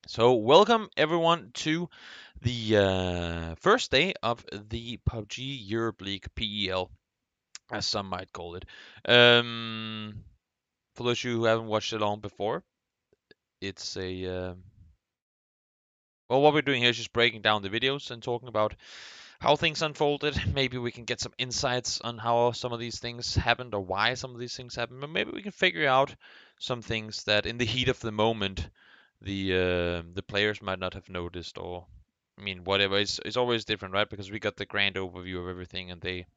So, welcome everyone to the first day of the PUBG Europe League PEL, as some might call it. Um, for those of you who haven't watched it on before, it's a well, what we're doing here is just breaking down the videos and talking about how things unfolded. Maybe we can get some insights on how some of these things happened or why some of these things happened. But maybe we can figure out some things that, in the heat of the moment, the players might not have noticed, or I mean, whatever. It's always different, right? Because we got the grand overview of everything, and they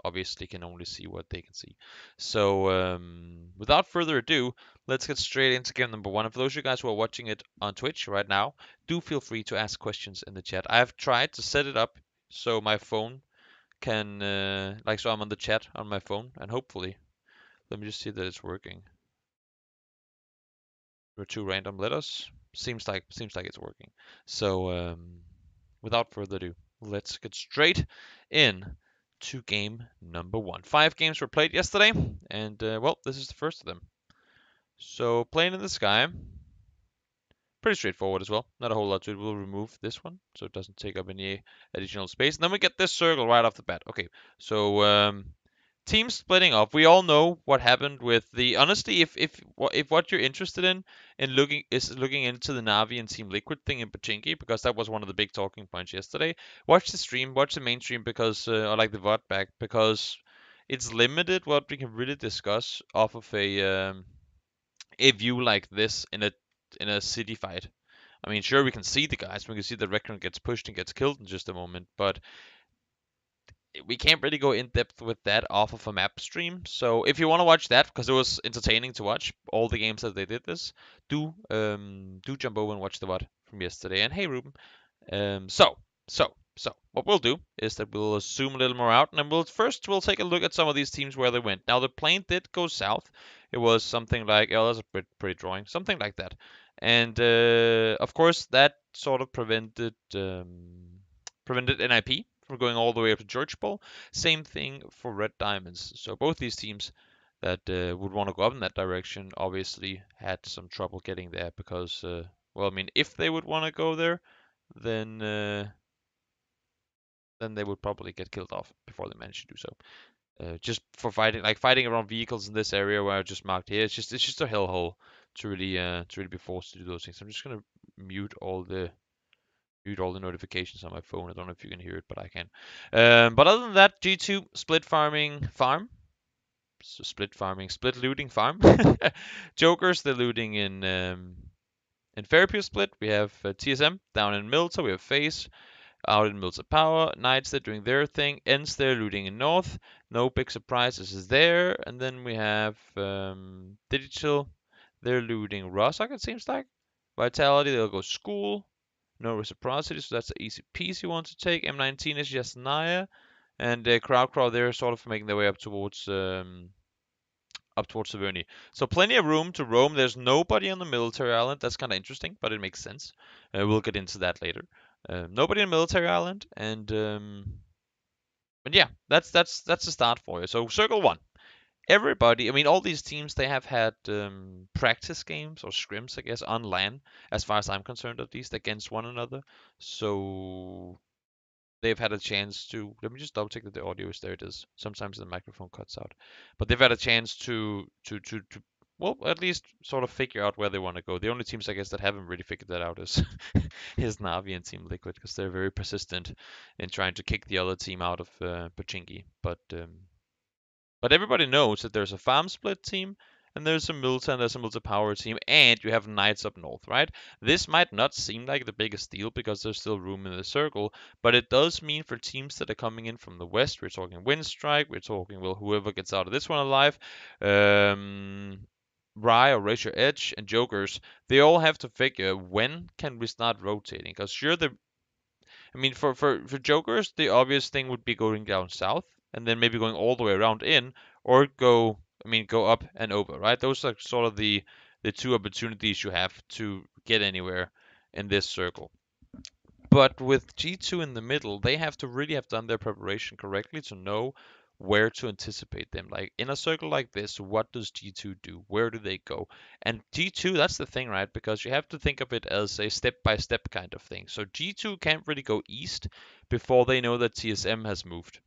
obviously can only see what they can see. So, without further ado, let's get straight into game number one. And for those of you guys who are watching it on Twitch right now, do feel free to ask questions in the chat. I've tried to set it up so my phone can, so I'm on the chat on my phone, and hopefully, let me just see that it's working. There are two random letters. Seems like it's working. So, without further ado, let's get straight in to game number one. 5 games were played yesterday, and well, this is the first of them. So, playing in the sky, pretty straightforward as well. Not a whole lot to it. We'll remove this one so it doesn't take up any additional space. And then we get this circle right off the bat. Okay, so teams splitting up. We all know what happened with the. Honestly, if what you're interested in looking into the Navi and Team Liquid thing in Pachinki, because that was one of the big talking points yesterday. Watch the stream, watch the main stream, because or like the VOD back, because it's limited what we can really discuss off of a view like this in a city fight. I mean, sure, we can see the guys, we can see the Recon gets pushed and gets killed in just a moment, but we can't really go in depth with that off of a map stream. So if you want to watch that, because it was entertaining to watch all the games that they did this, do jump over and watch the VOD from yesterday. And hey, Ruben. So what we'll do is that we'll zoom a little more out, and then we'll take a look at some of these teams where they went. Now the plane did go south. It was something like, oh, that's a pretty drawing, something like that. And of course that sort of prevented NIP from going all the way up to George Bowl. Same thing for Red Diamonds. So both these teams that would want to go up in that direction obviously had some trouble getting there because, well, I mean, if they would want to go there, then then they would probably get killed off before they manage to do so. Just for fighting around vehicles in this area where I just marked here, it's just a hellhole to really be forced to do those things. I'm just gonna mute all the notifications on my phone. I don't know if you can hear it, but I can. But other than that, G2 split farming farm. So split looting farm. Jokers, they're looting in Fairview split. We have TSM down in Milta. We have FaZe out in Mills of Power. Knights, they're doing their thing. Ents, they're looting in North. No big surprises is there. And then we have Digital, they're looting Rostock, it seems like. Vitality, they'll go School. No reciprocity, so that's an easy piece you want to take. M19 is just Naya. And Crowd, they're sort of making their way up towards Severny. So plenty of room to roam. There's nobody on the military island. That's kind of interesting, but it makes sense. We'll get into that later. Nobody on military island, and but yeah, that's the start for you. So circle one. Everybody, I mean, all these teams, they have had practice games or scrims, I guess, on LAN, as far as I'm concerned, at least against one another. So they've had a chance to. Let me just double check that the audio is there. It is. Sometimes the microphone cuts out, but they've had a chance to well, at least sort of figure out where they want to go. The only teams I guess that haven't really figured that out is is Navi and Team Liquid, because they're very persistent in trying to kick the other team out of Pochinki. But everybody knows that there's a farm split team, and there's a Milta, and there's a Milta Power team, and you have Knights up north, right? This might not seem like the biggest deal because there's still room in the circle, but it does mean for teams that are coming in from the west, we're talking Windstrike, we're talking, well, whoever gets out of this one alive, Rye or Razor Edge and Jokers, they all have to figure when can we start rotating? Because sure, I mean, for Jokers, the obvious thing would be going down south and then maybe going all the way around in, or go up and over, right? Those are sort of the two opportunities you have to get anywhere in this circle. But with G2 in the middle, they have to really have done their preparation correctly to know where to anticipate them. Like in a circle like this, what does G2 do? Where do they go? And G2, that's the thing, right? Because you have to think of it as a step-by-step kind of thing. So G2 can't really go east before they know that TSM has moved.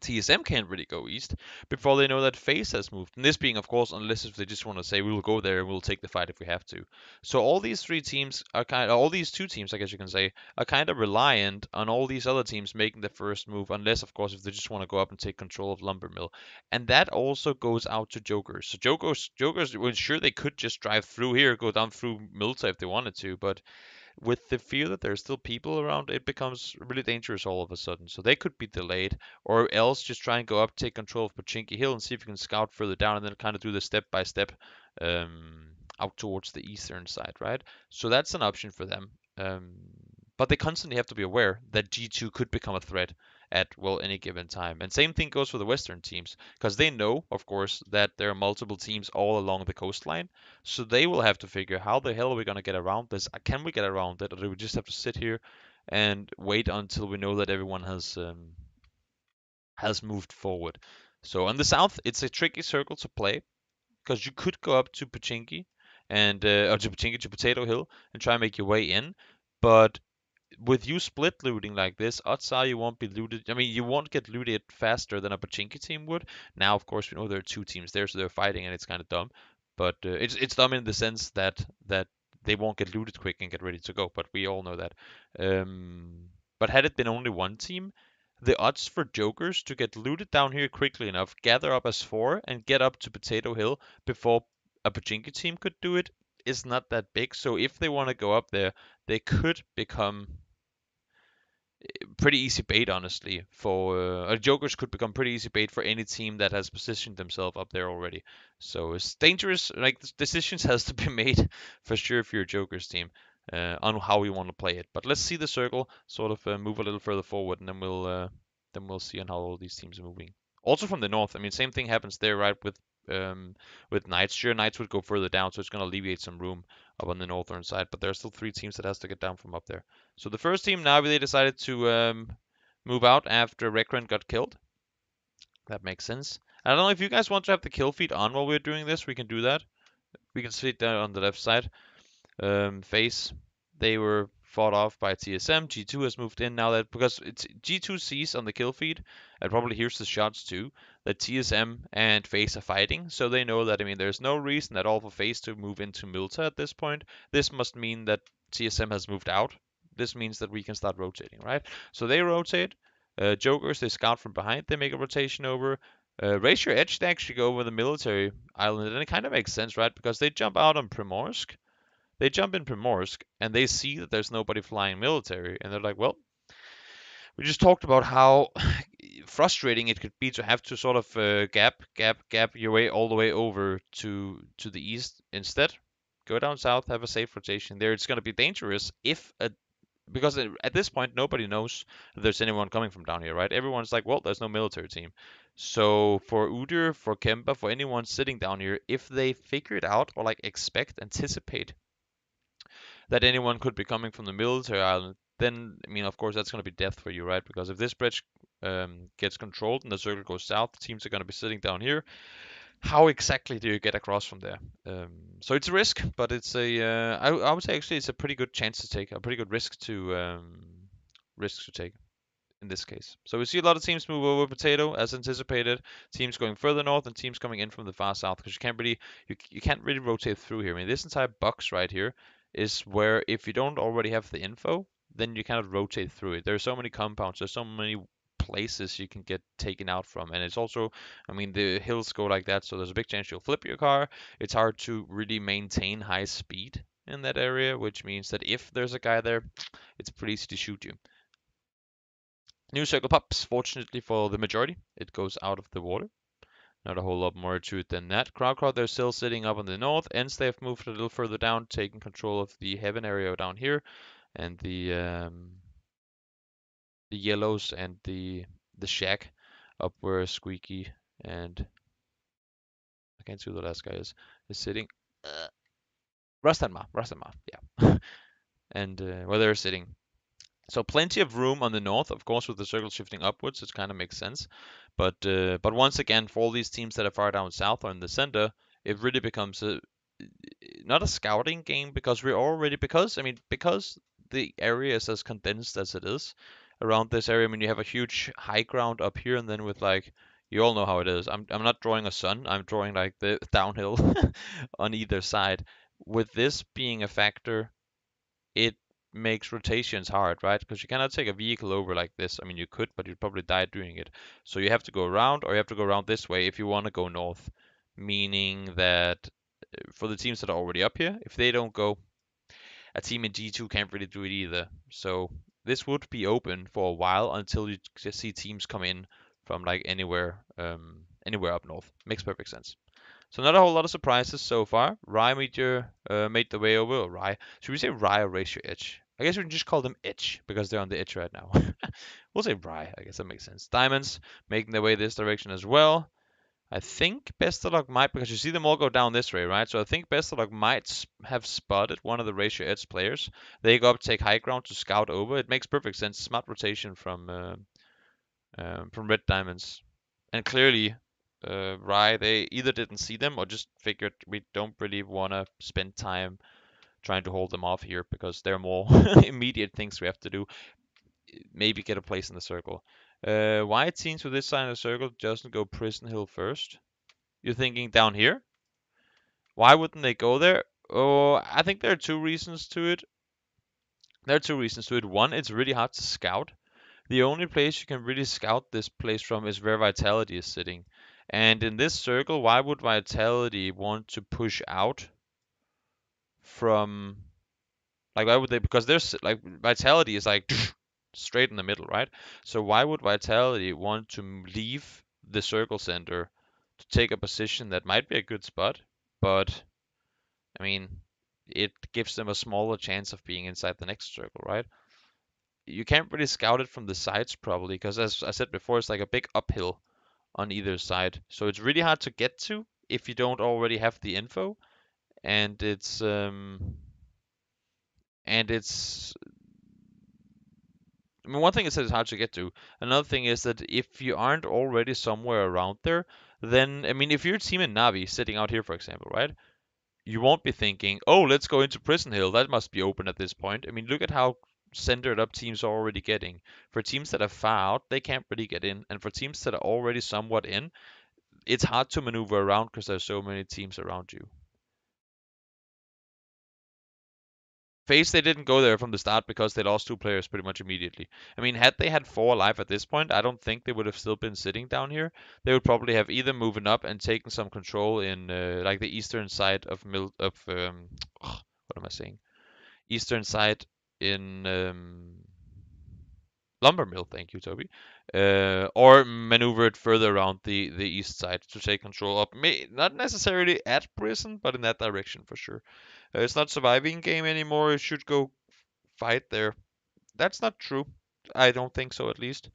TSM can't really go east before they know that FaZe has moved. And this being, of course, unless if they just want to say we will go there and we'll take the fight if we have to. So all these three teams are all these two teams, I guess you can say, are kind of reliant on all these other teams making the first move, unless, of course, if they just want to go up and take control of Lumber Mill. And that also goes out to Jokers. So Jokers, well, sure they could just drive through here, go down through Milta if they wanted to, but with the fear that there's still people around, it becomes really dangerous all of a sudden. So they could be delayed, or else just try and go up, take control of Pachinki Hill, and see if you can scout further down, and then kind of do the step by step out towards the eastern side, right? So that's an option for them. But they constantly have to be aware that G2 could become a threat at, well, any given time. And same thing goes for the Western teams, because they know, of course, that there are multiple teams all along the coastline. So they will have to figure how the hell are we going to get around this? Can we get around it, or do we just have to sit here and wait until we know that everyone has moved forward? So on the south, it's a tricky circle to play because you could go up to Pachinki and or to Pachinki to Potato Hill and try and make your way in, but with you split looting like this, odds are you won't be looted. I mean, you won't get looted faster than a Pachinki team would. Now, of course, we know there are two teams there, so they're fighting, and it's kind of dumb. But it's dumb in the sense that they won't get looted quick and get ready to go. But we all know that. But had it been only one team, the odds for Jokers to get looted down here quickly enough, gather up as four, and get up to Potato Hill before a Pachinki team could do it is not that big. So if they want to go up there, they could become pretty easy bait, honestly. For Jokers could become pretty easy bait for any team that has positioned themselves up there already. So it's dangerous. Like decisions has to be made for sure if you're a Jokers team on how we want to play it. But let's see the circle sort of move a little further forward, and then we'll see on how all these teams are moving. Also from the north, I mean, same thing happens there, right? With Knights. Sure, Knights would go further down, so it's going to alleviate some room up on the northern side. But there are still three teams that has to get down from up there. So the first team, Navi, they decided to move out after Rekren got killed. That makes sense. I don't know if you guys want to have the kill feed on while we're doing this. We can do that. We can sit down on the left side. FaZe, they were fought off by TSM. G2 has moved in now that because it's G2 sees on the kill feed and probably hears the shots too that TSM and FaZe are fighting. So they know that, I mean, there's no reason at all for FaZe to move into Milta at this point. This must mean that TSM has moved out. This means that we can start rotating, right? So they rotate. Jokers, they scout from behind. They make a rotation over. Raise your edge, they actually go over the military island, and it kind of makes sense, right? Because they jump out on Primorsk. They jump in Primorsk and they see that there's nobody flying military, and they're like, well, we just talked about how frustrating it could be to have to sort of gap your way all the way over to the east instead. Go down south, have a safe rotation there. It's going to be dangerous if because at this point nobody knows that there's anyone coming from down here, right? Everyone's like, well, there's no military team. So for Udyr, for Kemba, for anyone sitting down here, if they figure it out or like anticipate that anyone could be coming from the military island, then, I mean, of course, that's going to be death for you, right? Because if this bridge gets controlled and the circle goes south, teams are going to be sitting down here. How exactly do you get across from there? So it's a risk, but it's I would say actually it's a pretty good chance to take, a pretty good risk to take in this case. So we see a lot of teams move over Potato as anticipated. Teams going further north and teams coming in from the far south because you can't really rotate through here. I mean, this entire box right here is where if you don't already have the info, then you kind of rotate through it. There are so many compounds. There's so many places you can get taken out from, and it's also, I mean, the hills go like that, so there's a big chance you'll flip your car. It's hard to really maintain high speed in that area, which means that if there's a guy there, it's pretty easy to shoot you. New circle pops. Fortunately for the majority, it goes out of the water. Not a whole lot more to it than that. Crowd, they're still sitting up in the north. Ends, they've moved a little further down, taking control of the heaven area down here, and the yellows and the shack up where Squeaky and I can't see who the last guy is sitting. Rastanma, yeah, and where they're sitting. So plenty of room on the north, of course, with the circle shifting upwards, it kind of makes sense. But once again, for all these teams that are far down south or in the center, it really becomes not a scouting game because we're already because the area is as condensed as it is around this area. I mean, you have a huge high ground up here, and then with like you all know how it is. I'm not drawing a sun. I'm drawing like the downhill on either side. With this being a factor, it makes rotations hard, right? Because you cannot take a vehicle over like this. I mean, you could, but you'd probably die doing it. So you have to go around, or you have to go around this way if you want to go north. Meaning that for the teams that are already up here, if they don't go, a team in G2 can't really do it either. So this would be open for a while until you just see teams come in from like anywhere up north. Makes perfect sense. So not a whole lot of surprises so far. Rye made the way over. Or Rye. Should we say Rye or Race Your Edge? I guess we can just call them Edge because they're on the edge right now. We'll say Rye. I guess that makes sense. Diamonds making their way this direction as well. I think Best of Luck might, because you see them all go down this way, right? So I think Best of Luck might have spotted one of the Race Your Edge players. They go up, take high ground to scout over. It makes perfect sense. Smart rotation from Red Diamonds. And clearly, Rye, they either didn't see them or just figured we don't really want to spend time trying to hold them off here because there are more immediate things we have to do. Maybe get a place in the circle. Why it seems with this side of the circle doesn't go Prison Hill first? You're thinking down here? Why wouldn't they go there? Oh, I think there are two reasons to it. There are two reasons to it. One, it's really hard to scout. The only place you can really scout this place from is where Vitality is sitting. And in this circle, why would Vitality want to push out from like why would they? Because there's like Vitality is like straight in the middle, right? So why would Vitality want to leave the circle center to take a position that might be a good spot, but I mean, it gives them a smaller chance of being inside the next circle, right? You can't really scout it from the sides probably, because as I said before, it's like a big uphill on either side. So it's really hard to get to if you don't already have the info, and it's I mean, one thing is that it's hard to get to. Another thing is that if you aren't already somewhere around there, then I mean, if you're team in Navi sitting out here, for example, right? You won't be thinking, oh, let's go into Prison Hill. That must be open at this point. I mean, look at how centered up teams are already getting. For teams that are far out, they can't really get in. And for teams that are already somewhat in, it's hard to maneuver around because there's so many teams around you. FaZe, they didn't go there from the start because they lost two players pretty much immediately. I mean, had they had four alive at this point, I don't think they would have still been sitting down here. They would probably have either moving up and taken some control in like the eastern side of what am I saying? Eastern side in Lumber Mill. Thank you, Toby. Or maneuvered further around the east side to take control up. Not necessarily at prison, but in that direction for sure. It's not surviving game anymore. It should go fight there. That's not true. I don't think so, at least.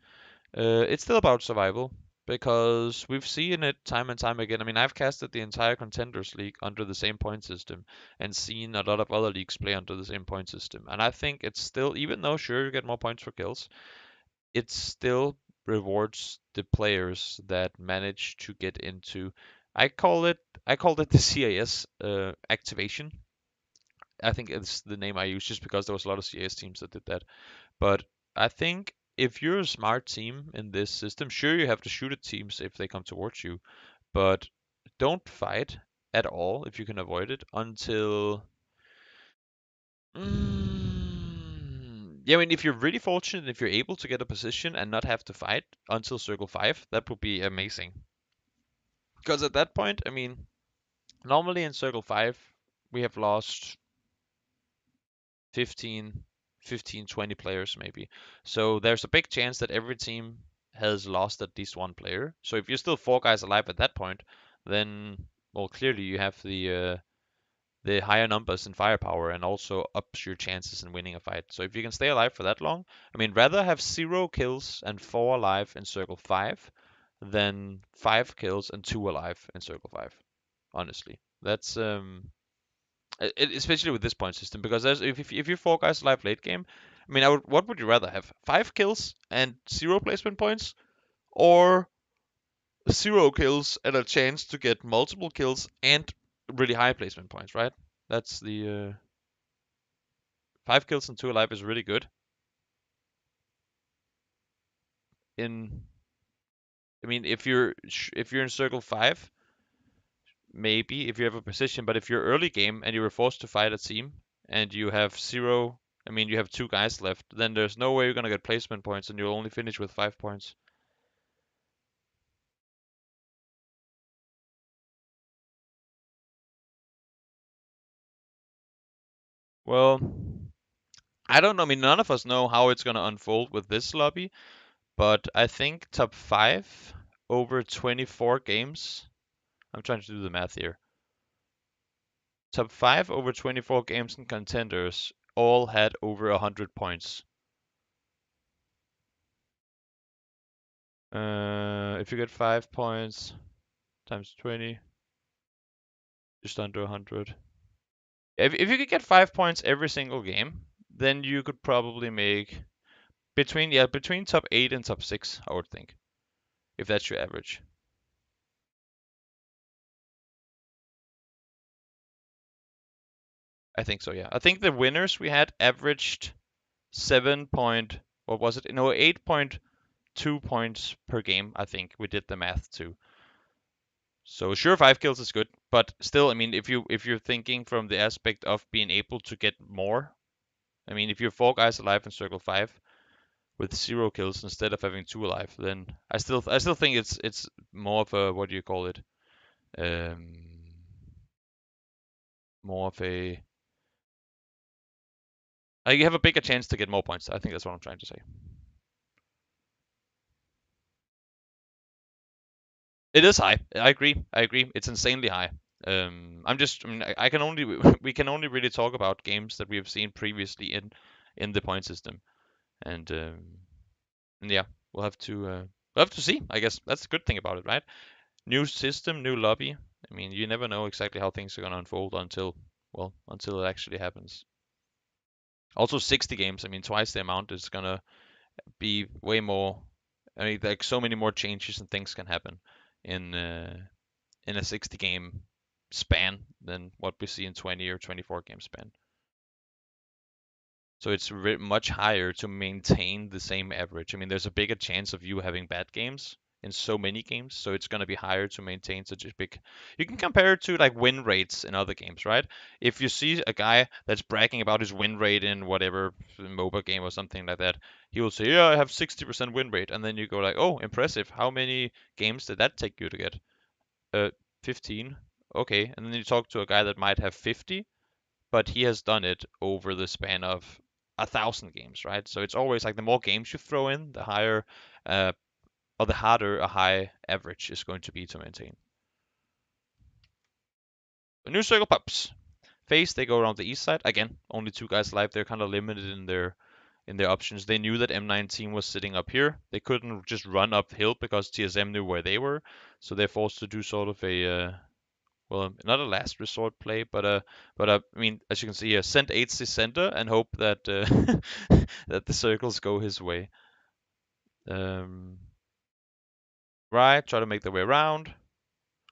It's still about survival because we've seen it time and time again. I mean, I've casted the entire Contenders League under the same point system and seen a lot of other leagues play under the same point system. And I think it's still, even though sure you get more points for kills, it still rewards the players that manage to get into. I called it the CIS activation. I think it's the name I use just because there was a lot of CIS teams that did that. But I think if you're a smart team in this system, sure you have to shoot at teams if they come towards you, but don't fight at all if you can avoid it until. Yeah, I mean, if you're really fortunate, if you're able to get a position and not have to fight until Circle 5, that would be amazing. Because at that point, I mean, normally in Circle 5, we have lost 15, 15, 20 players maybe. So there's a big chance that every team has lost at least one player. So if you're still four guys alive at that point, then well clearly you have the higher numbers in firepower and also ups your chances in winning a fight. So if you can stay alive for that long, I mean rather have 0 kills and 4 alive in circle 5 than 5 kills and 2 alive in circle 5. Honestly. That's especially with this point system because if you're four guys alive late game, I mean, what would you rather have? 5 kills and 0 placement points, or 0 kills and a chance to get multiple kills and really high placement points, right? That's the 5 kills and 2 alive is really good. I mean, if you're in circle 5, maybe if you have a position, but if you're early game and you were forced to fight a team and you have zero, I mean, you have 2 guys left, then there's no way you're gonna get placement points and you'll only finish with 5 points. Well, I don't know. I mean, none of us know how it's gonna unfold with this lobby, but I think top 5 over 24 games. I'm trying to do the math here. Top 5 over 24 games and contenders all had over 100 points. If you get 5 points times 20, just under 100. If you could get 5 points every single game, then you could probably make between top 8 and top 6, I would think, if that's your average. I think so, yeah. I think the winners we had averaged 7 point, what was it? No, 8.2 points per game, I think. We did the math too. So sure, 5 kills is good, but still, I mean, if you're thinking from the aspect of being able to get more, I mean, if you're 4 guys alive in circle 5 with 0 kills instead of having 2 alive, then I still think it's more of a, what do you call it? Um, More of a, you have a bigger chance to get more points. I think that's what I'm trying to say. It is high. I agree. I agree. It's insanely high. I mean, I can only we can only really talk about games that we have seen previously in the point system, and yeah, we'll have to see. I guess that's the good thing about it, right? New system, new lobby. I mean, you never know exactly how things are gonna unfold until it actually happens. Also, 60 games. I mean, twice the amount is gonna be way more. I mean, like so many more changes and things can happen in a 60 game span than what we see in 20 or 24 game span. So it's much higher to maintain the same average. I mean, there's a bigger chance of you having bad games in so many games, so it's going to be higher to maintain such a big. You can compare it to like win rates in other games, right? If you see a guy that's bragging about his win rate in whatever MOBA game or something like that, he will say, "Yeah, I have 60% win rate," and then you go like, "Oh, impressive! How many games did that take you to get?" 15. Okay, and then you talk to a guy that might have 50, but he has done it over the span of 1,000 games, right? So it's always like the more games you throw in, the higher uh, or the harder a high average is going to be to maintain. The new circle pups. Phase, they go around the east side. Again, only 2 guys alive. They're kind of limited in their options. They knew that M19 was sitting up here. They couldn't just run uphill because TSM knew where they were, so they're forced to do sort of a well, not a last resort play, but I mean, as you can see, send aids to center and hope that that the circles go his way. Um, right, try to make their way around.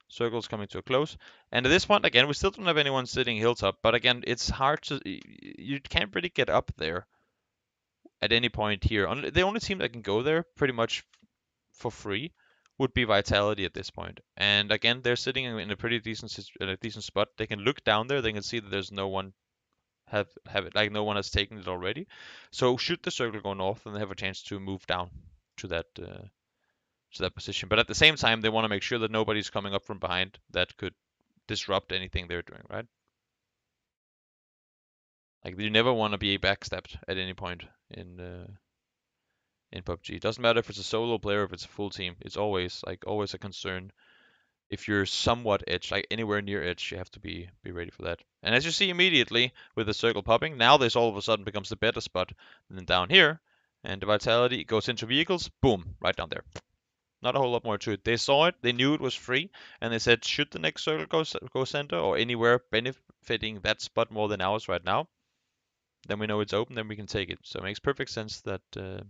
Circles coming to a close, and at this point, again, we still don't have anyone sitting hilltop. But again, it's hard to, you can't really get up there at any point here. The only team that can go there pretty much for free would be Vitality at this point. And again, they're sitting in a pretty decent spot. They can look down there. They can see that there's no one have it, like no one has taken it already. So should the circle go north, then they have a chance to move down to that position. But at the same time, they want to make sure that nobody's coming up from behind that could disrupt anything they're doing, right? Like you never want to be backstabbed at any point in PUBG. It doesn't matter if it's a solo player, if it's a full team. It's always a concern. If you're somewhat edge, like anywhere near edge, you have to be ready for that. And as you see immediately with the circle popping, now this all of a sudden becomes the better spot than down here. And the vitality goes into vehicles, boom, right down there. Not a whole lot more to it. They saw it, they knew it was free, and they said, should the next circle go center or anywhere benefiting that spot more than ours right now, then we know it's open, then we can take it. So it makes perfect sense that that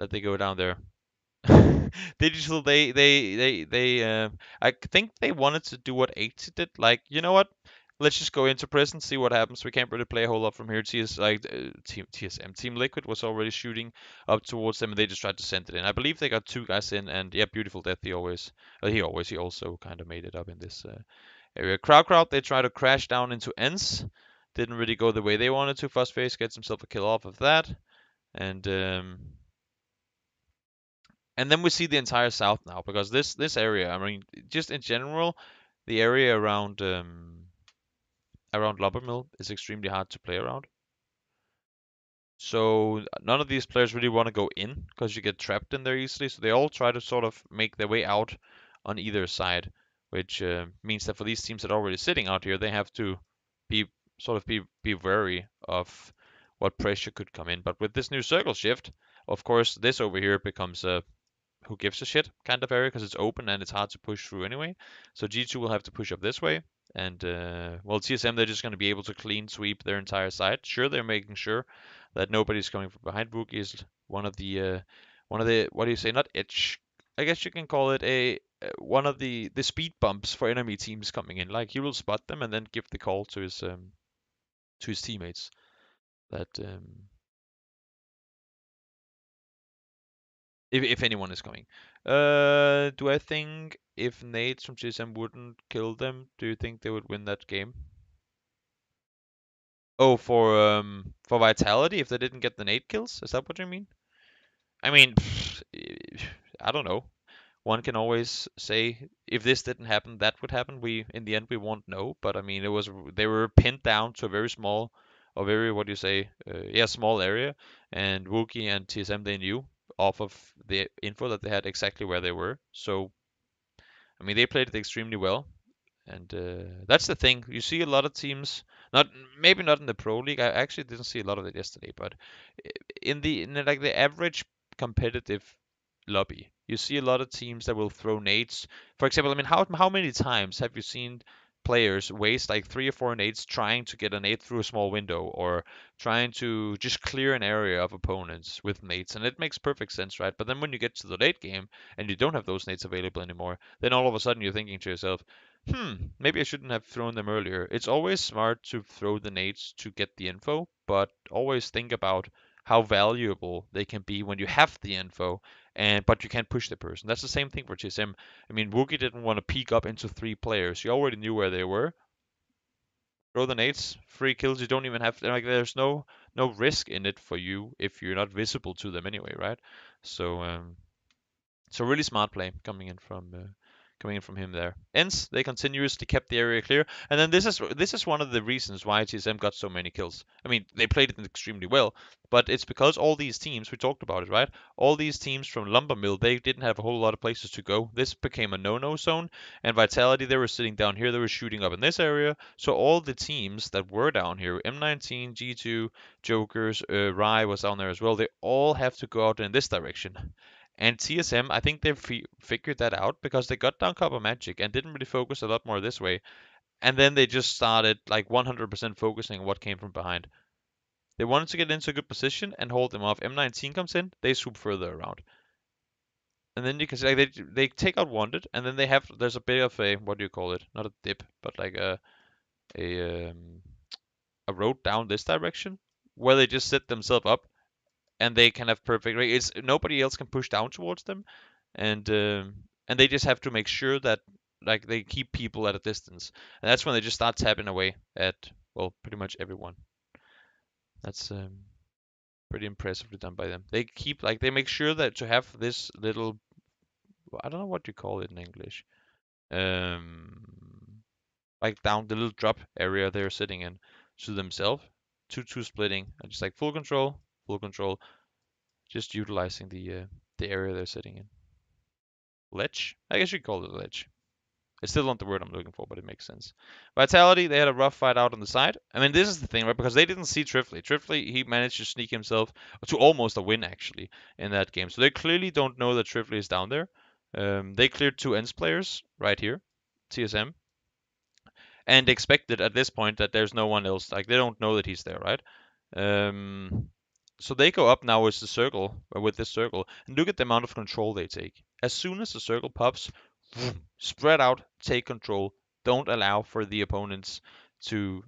they go down there. Digital, I think they wanted to do what 80 did. Like, you know what? Let's just go into prison, see what happens. We can't really play a whole lot from here. Team Liquid was already shooting up towards them, and they just tried to send it in. I believe they got 2 guys in, and yeah, Beautiful Death. He also kind of made it up in this area. Crowd, they try to crash down into ends. Didn't really go the way they wanted to. Fuzzface gets himself a kill off of that, and then we see the entire south now because this area, I mean, just in general, the area around Lumbermill is extremely hard to play around. So none of these players really want to go in because you get trapped in there easily. So they all try to sort of make their way out on either side, which means that for these teams that are already sitting out here, they have to be be wary of what pressure could come in. But with this new circle shift, of course, this over here becomes a who gives a shit kind of area because it's open and it's hard to push through anyway. So G2 will have to push up this way. And well, TSM, they're just going to be able to clean sweep their entire side. Sure, they're making sure that nobody's coming from behind. Wookie is one of the what do you say? Not itch. I guess you can call it a one of the speed bumps for enemy teams coming in. Like he will spot them and then give the call to his teammates that if anyone is coming. Do I think if nades from GSM wouldn't kill them, do you think they would win that game? Oh, for Vitality, if they didn't get the nade kills, is that what you mean? I mean, I don't know. One can always say if this didn't happen, that would happen. We in the end we won't know, but I mean they were pinned down to a very small, or very what do you say, yeah, small area, and Wookie and TSM they knew off of the info that they had exactly where they were. So I mean they played it extremely well, and that's the thing. You see a lot of teams, not maybe not in the pro league. I actually didn't see a lot of it yesterday, but like the average competitive lobby, you see a lot of teams that will throw nades. For example, I mean, how many times have you seen players waste like 3 or 4 nades trying to get a nade through a small window or trying to just clear an area of opponents with nades? And it makes perfect sense, right? But then when you get to the late game and you don't have those nades available anymore, then all of a sudden you're thinking to yourself, maybe I shouldn't have thrown them earlier. It's always smart to throw the nades to get the info, but always think about how valuable they can be when you have the info and but you can't push the person. That's the same thing for TSM. I mean, Wookie didn't want to peek up into 3 players. You already knew where they were. Throw the nades, free kills. You don't even have to, like. There's no risk in it for you if you're not visible to them anyway, right? So so really smart play coming in from him there. Ends, they continuously kept the area clear, and then this is one of the reasons why TSM got so many kills. I mean, they played it extremely well, but it's because all these teams, we talked about it, right? All these teams from Lumbermill, they didn't have a whole lot of places to go. This became a no-no zone, and Vitality, they were sitting down here, they were shooting up in this area. So all the teams that were down here, M19, G2, Jokers, Rai was down there as well. They all have to go out in this direction. And TSM, I think they figured that out because they got down Copper Magic and didn't really focus a lot more this way. And then they just started like 100% focusing on what came from behind. They wanted to get into a good position and hold them off. M19 comes in, they swoop further around. And then you can see like they take out Wanted, and then there's a bit of a, what do you call it? Not a dip, but like a um, a road down this direction where they just set themselves up and they can have perfect. It's nobody else can push down towards them, and they just have to make sure that like they keep people at a distance, and that's when they just start tapping away at well pretty much everyone. That's pretty impressively done by them. They keep like they make sure that to have this little I don't know what you call it in English, like down the little drop area they're sitting in to themselves, two splitting, and just like full control, just utilizing the area they're sitting in. Ledge? I guess you could call it a ledge. It's still not the word I'm looking for, but it makes sense. Vitality, they had a rough fight out on the side. I mean, this is the thing, right? Because they didn't see Trifley. Trifley, he managed to sneak himself to almost a win, actually, in that game. So they clearly don't know that Trifley is down there. They cleared 2 ends players right here, TSM. and expected at this point that there's no one else. Like they don't know that he's there, right? So they go up now with the circle, or with this circle, and look at the amount of control they take. As soon as the circle pops, spread out, take control. Don't allow for the opponents to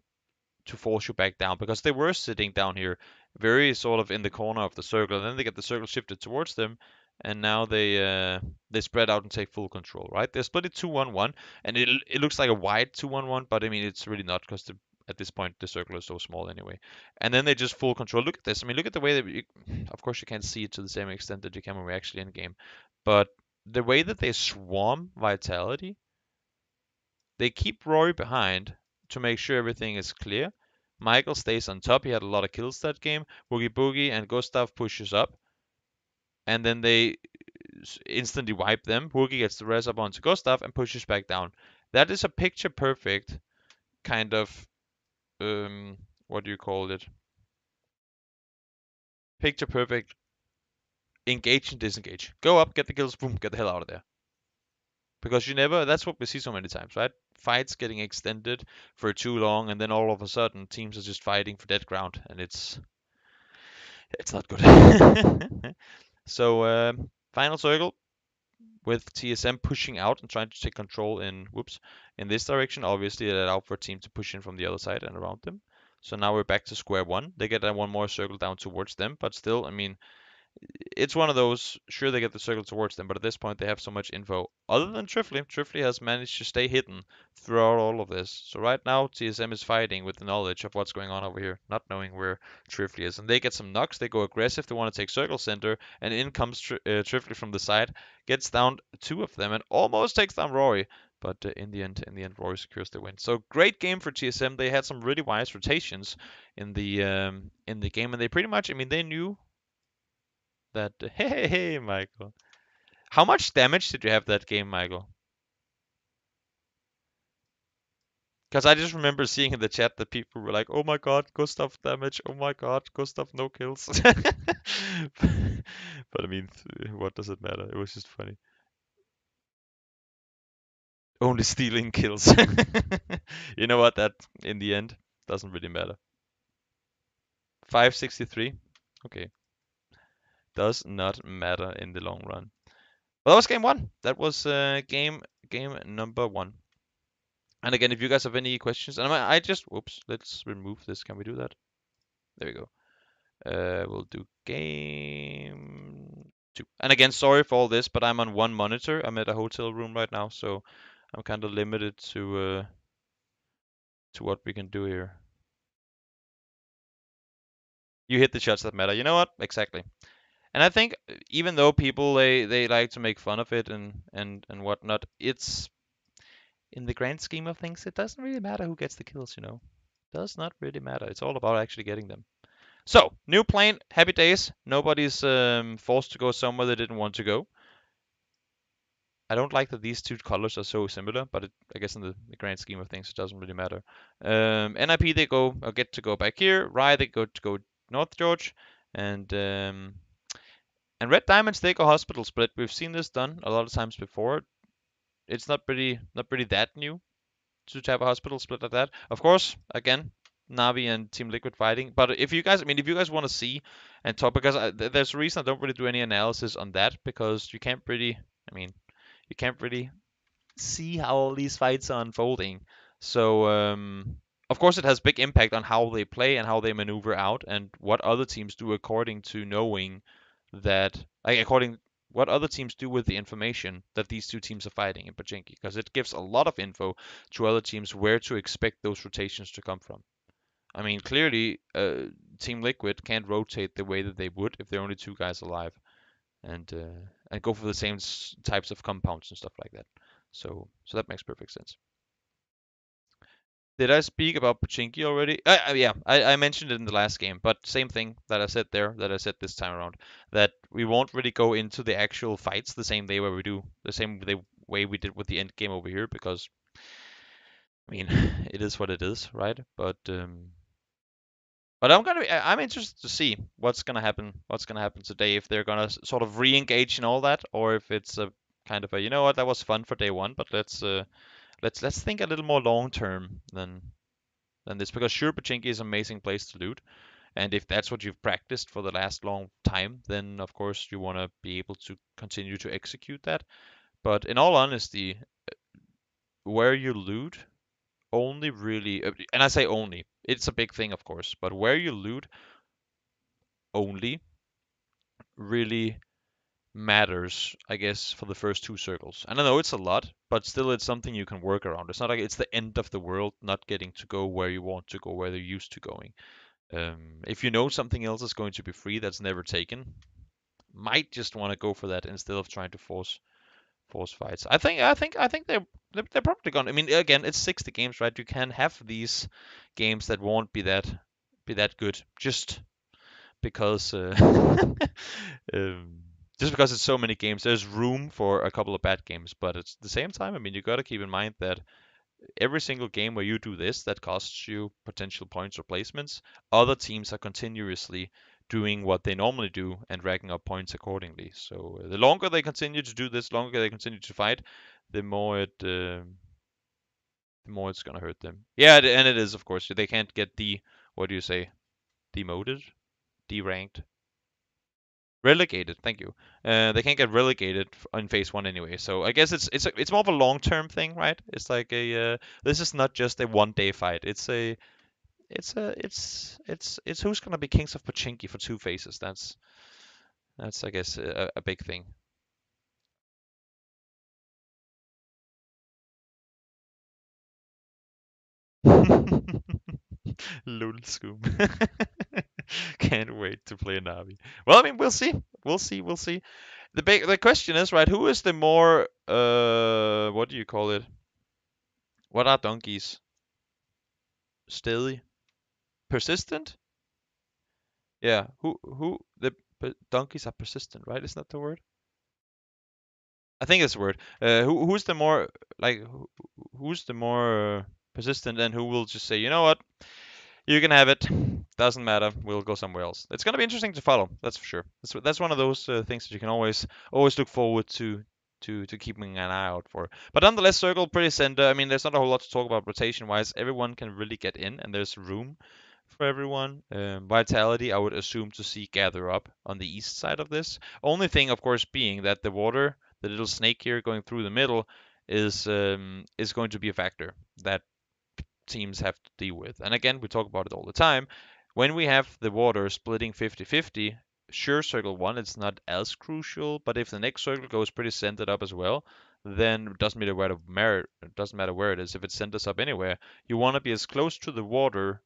force you back down, because they were sitting down here very sort of in the corner of the circle, and then they get the circle shifted towards them, and now they spread out and take full control, right? They split it 2-1-1, and it looks like a wide 2-1-1, but I mean it's really not, because at this point the circle is so small anyway. And then they just full control. Look at this. I mean, look at the way that of course you can't see it to the same extent that you can when we're actually in game, but the way that they swarm Vitality, they keep Rory behind to make sure everything is clear. Michael stays on top. He had a lot of kills that game. Woogie Boogie and Gustav pushes up, and then they instantly wipe them. Woogie gets the res up onto Gustav and pushes back down. That is a picture perfect kind of what do you call it? Picture perfect engage and disengage. Go up, get the kills, boom, get the hell out of there. Because you never, that's what we see so many times, right? Fights getting extended for too long, and then all of a sudden teams are just fighting for dead ground, and it's not good. So final circle with TSM pushing out and trying to take control in this direction. Obviously, it allowed for a team to push in from the other side and around them. So now we're back to square one. They get one more circle down towards them, but still, I mean, it's one of those, sure, they get the circle towards them, but at this point they have so much info. Other than Trifly, Trifly has managed to stay hidden throughout all of this. So right now, TSM is fighting with the knowledge of what's going on over here, not knowing where Trifly is. And they get some knocks, they go aggressive, they want to take circle center, and in comes Trifly from the side, gets down two of them, and almost takes down Rory. But in the end, Rory secures the win. So great game for TSM. They had some really wise rotations in the game, and they pretty much, I mean, they knew that. Hey, Michael. How much damage did you have that game, Michael? Because I just remember seeing in the chat that people were like, "Oh my God, Gustav damage! Oh my God, Gustav no kills." But I mean, what does it matter? It was just funny. Only stealing kills. You know what? That in the end doesn't really matter. 563. Okay, does not matter in the long run. Well, that was game one. That was game number one. And again, if you guys have any questions, and I just, whoops, let's remove this. Can we do that? There we go. We'll do game two. And again, sorry for all this, but I'm on one monitor. I'm at a hotel room right now, so I'm kind of limited to what we can do here. You hit the shots that matter. You know what? Exactly. And I think even though people they like to make fun of it and whatnot, it's in the grand scheme of things, it doesn't really matter who gets the kills, you know. Does not really matter. It's all about actually getting them. So, new plane, happy days. Nobody's forced to go somewhere they didn't want to go. I don't like that these two colors are so similar, but I guess in the grand scheme of things, it doesn't really matter. NIP, they go get to go back here. Rye, they go to go North George. And Red Diamonds, they go hospital split. We've seen this done a lot of times before. It's not pretty that new to have a hospital split like that. Of course, again, Navi and Team Liquid fighting. But if you guys, I mean, if you guys want to see and talk, because there's a reason I don't really do any analysis on that, because you can't really, I mean, you can't really see how all these fights are unfolding. So, of course, it has big impact on how they play and how they maneuver out and what other teams do according to knowing that, like, according what other teams do with the information that these two teams are fighting in Pachinki, because it gives a lot of info to other teams where to expect those rotations to come from. I mean, clearly, Team Liquid can't rotate the way that they would if there are only two guys alive, and go for the same types of compounds and stuff like that. So that makes perfect sense. Did I speak about Pachinki already? Yeah, I mentioned it in the last game, but same thing that I said there, that I said this time around, that we won't really go into the actual fights the same way we did with the end game over here, because I mean, it is what it is, right? But I'm interested to see what's gonna happen today, if they're gonna sort of re-engage in all that, or if it's a kind of a, you know what, that was fun for day one, but let's think a little more long term than this, because sure, Pachinki is an amazing place to loot, and if that's what you've practiced for the last long time, then of course you want to be able to continue to execute that. But in all honesty, where you loot only really, and I say only, it's a big thing, of course, but where you loot only really matters, I guess, for the first two circles. And I know it's a lot, but still it's something you can work around. It's not like it's the end of the world not getting to go where you want to go, where they're used to going. If you know something else is going to be free that's never taken, might just want to go for that instead of trying to force fights. I think they're probably gonna. I mean, again, it's 60 games, right? You can have these games that won't be that good just because um, just because it's so many games. There's room for a couple of bad games, but at the same time, I mean, you got to keep in mind that every single game where you do this that costs you potential points or placements, other teams are continuously doing what they normally do and racking up points accordingly. So the longer they continue to do this, longer they continue to fight, the more it's gonna hurt them. Yeah, and it is, of course. They can't get what do you say, demoted, deranked, relegated. Thank you. They can't get relegated in phase one anyway. So I guess it's more of a long term thing, right? It's like this is not just a 1 day fight. It's who's gonna be kings of Pachinki for 2 phases. That's I guess a big thing. Lol Scoob. Can't wait to play Navi. Well, I mean, we'll see. We'll see. The question is, right, who is the more what do you call it? What are donkeys? Steady? Persistent? Yeah. Who the donkeys are persistent, right? Isn't that the word? I think it's the word. Who's the more like who's the more persistent, and who will just say, you know what? You can have it. Doesn't matter. We'll go somewhere else. It's gonna be interesting to follow. That's for sure. That's one of those things that you can always look forward to keeping an eye out for. But nonetheless, Circle pretty center. I mean, there's not a whole lot to talk about rotation wise. Everyone can really get in, and there's room for everyone. Vitality, I would assume to see gather up on the east side of this. Only thing, of course, being that the water, the little snake here going through the middle, is going to be a factor that teams have to deal with. And again, we talk about it all the time. When we have the water splitting 50-50, sure, circle one, it's not as crucial, but if the next circle goes pretty centered up as well, then it doesn't matter it doesn't matter where it is. If it centers up anywhere, you want to be as close to the water,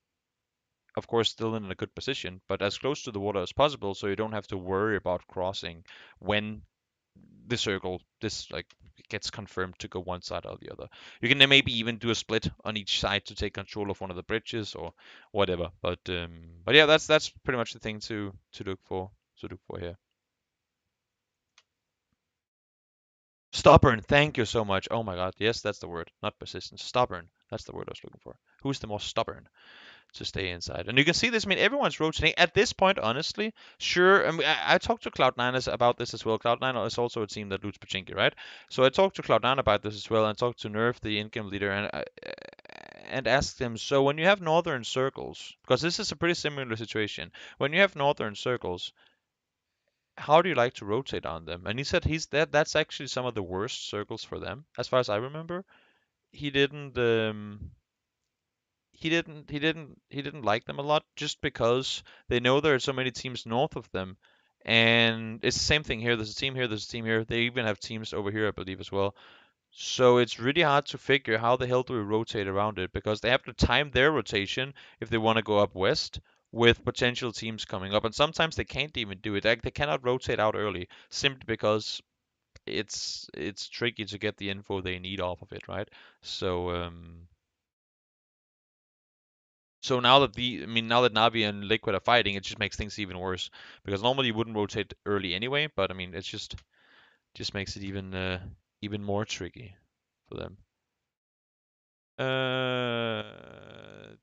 of course, still in a good position, but as close to the water as possible, so you don't have to worry about crossing when the circle this like gets confirmed to go one side or the other. You can then maybe even do a split on each side to take control of one of the bridges or whatever. But yeah, that's pretty much the thing to look for here. Stubborn. Thank you so much. Oh my God. Yes, that's the word. Not persistent. Stubborn. That's the word I was looking for. Who's the more stubborn to stay inside? And you can see this. I mean, everyone's rotating at this point. Honestly, sure. I mean, I talked to Cloud9 about this as well. Cloud9 is also a team that loots Pachinki, right? So I talked to Cloud9 about this as well, and talked to Nerf, the in-game leader, and asked him. So when you have northern circles, because this is a pretty similar situation, when you have northern circles, how do you like to rotate on them? And he said that's actually some of the worst circles for them, as far as I remember. He didn't he didn't like them a lot just because they know there are so many teams north of them, and it's the same thing here. There's a team here, there's a team here. They even have teams over here, I believe, as well. So it's really hard to figure how the hell do we rotate around it, because they have to time their rotation if they want to go up west with potential teams coming up, and sometimes they can't even do it. Like, they cannot rotate out early simply because it's tricky to get the info they need off of it, right? So now that Navi and Liquid are fighting, it just makes things even worse, because normally you wouldn't rotate early anyway, but I mean it's just makes it even more tricky for them.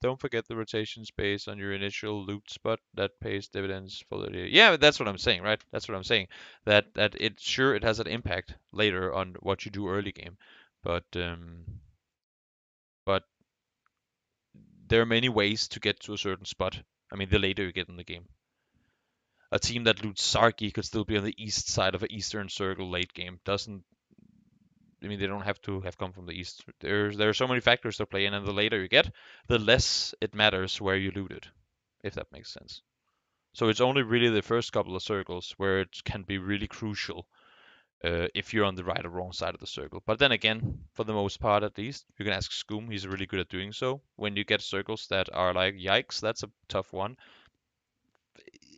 Don't forget the rotation space on your initial loot spot that pays dividends for the day. Yeah, that's what I'm saying, right? That's what I'm saying. That it has an impact later on what you do early game, but there are many ways to get to a certain spot. I mean, the later you get in the game. A team that loots Sarki could still be on the east side of an eastern circle late game. Doesn't I mean they don't have to have come from the east. There are so many factors to play in, and the later you get, the less it matters where you looted, if that makes sense. So it's only really the first couple of circles where it can be really crucial if you're on the right or wrong side of the circle. But then again, for the most part at least, you can ask Scoom. He's really good at doing so. When you get circles that are like, yikes, that's a tough one.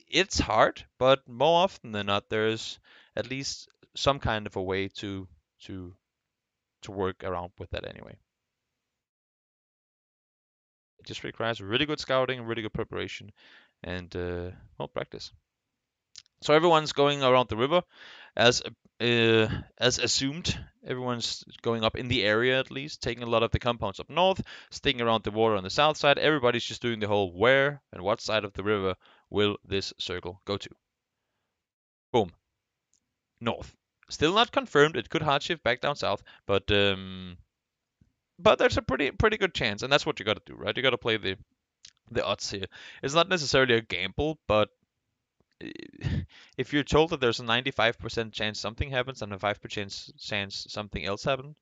It's hard, but more often than not, there's at least some kind of a way to to work around with that anyway. It just requires really good scouting, really good preparation, and well, practice. So everyone's going around the river, as as assumed. Everyone's going up in the area at least, taking a lot of the compounds up north, sticking around the water on the south side. Everybody's just doing the whole where and what side of the river will this circle go to. Boom, north. Still not confirmed. It could hard shift back down south, but there's a pretty good chance, and that's what you got to do, right? You got to play the odds here. It's not necessarily a gamble, but if you're told that there's a 95% chance something happens and a 5% chance something else happens,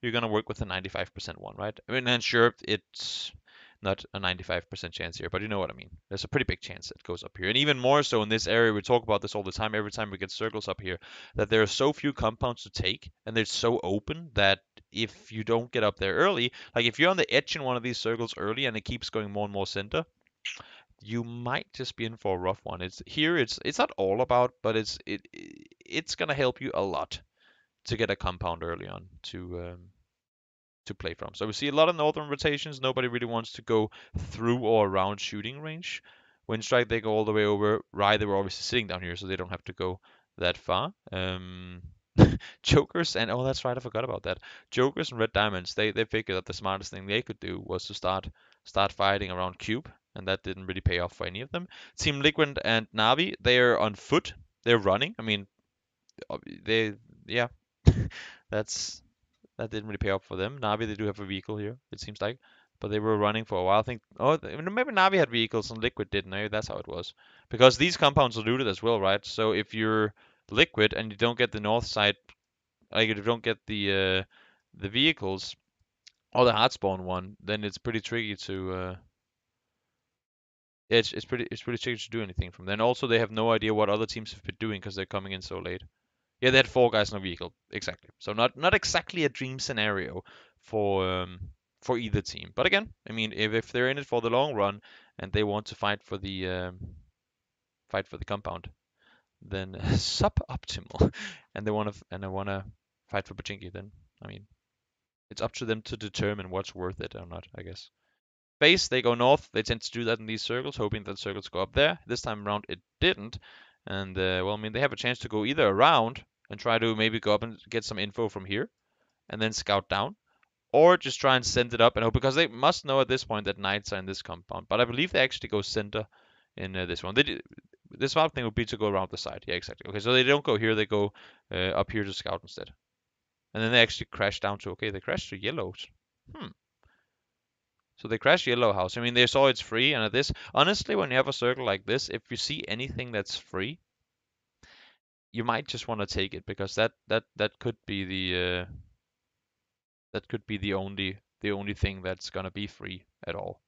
you're gonna work with the 95% one, right? I mean, and sure, it's not a 95% chance here, but you know what I mean. There's a pretty big chance it goes up here, and even more so in this area. We talk about this all the time. Every time we get circles up here, that there are so few compounds to take, and they're so open that if you don't get up there early, like if you're on the edge in one of these circles early and it keeps going more and more center, you might just be in for a rough one. It's not all about, but it's gonna help you a lot to get a compound early on to play from. So we see a lot of northern rotations. Nobody really wants to go through or around shooting range. When strike, they go all the way over. Rye, they were obviously sitting down here, so they don't have to go that far. Jokers and oh, that's right, I forgot about that. Jokers and Red Diamonds, they figured that the smartest thing they could do was to start fighting around Cube, and that didn't really pay off for any of them. Team Liquid and Navi, they're on foot. They're running. I mean, they yeah, that's that didn't really pay off for them. Navi, they do have a vehicle here, it seems like, but they were running for a while. I think, oh, maybe Navi had vehicles and Liquid didn't. Maybe that's how it was. Because these compounds are looted as well, right? So if you're Liquid and you don't get the north side, like if you don't get the vehicles or the hard spawn one, then it's pretty tricky to it's pretty tricky to do anything from then. Also, they have no idea what other teams have been doing because they're coming in so late. Yeah, they had four guys in a vehicle. Exactly. So not exactly a dream scenario for either team. But again, I mean, if they're in it for the long run and they want to fight for the compound, then suboptimal, and they wanna fight for Pachinki, then I mean, it's up to them to determine what's worth it or not, I guess. Base, they go north. They tend to do that in these circles, hoping that circles go up there. This time around, it didn't. And, well, I mean, they have a chance to go either around and try to maybe go up and get some info from here and then scout down, or just try and send it up and hope, because they must know at this point that knights are in this compound. But I believe they actually go center in this one. The smart thing would be to go around the side. Yeah, exactly. Okay, so they don't go here. They go up here to scout instead. And then they actually crash down to, okay, they crash to yellows. So they crash yellow house. I mean, they saw it's free, and at this, honestly, when you have a circle like this, if you see anything that's free, you might just want to take it, because that could be the only thing that's gonna be free at all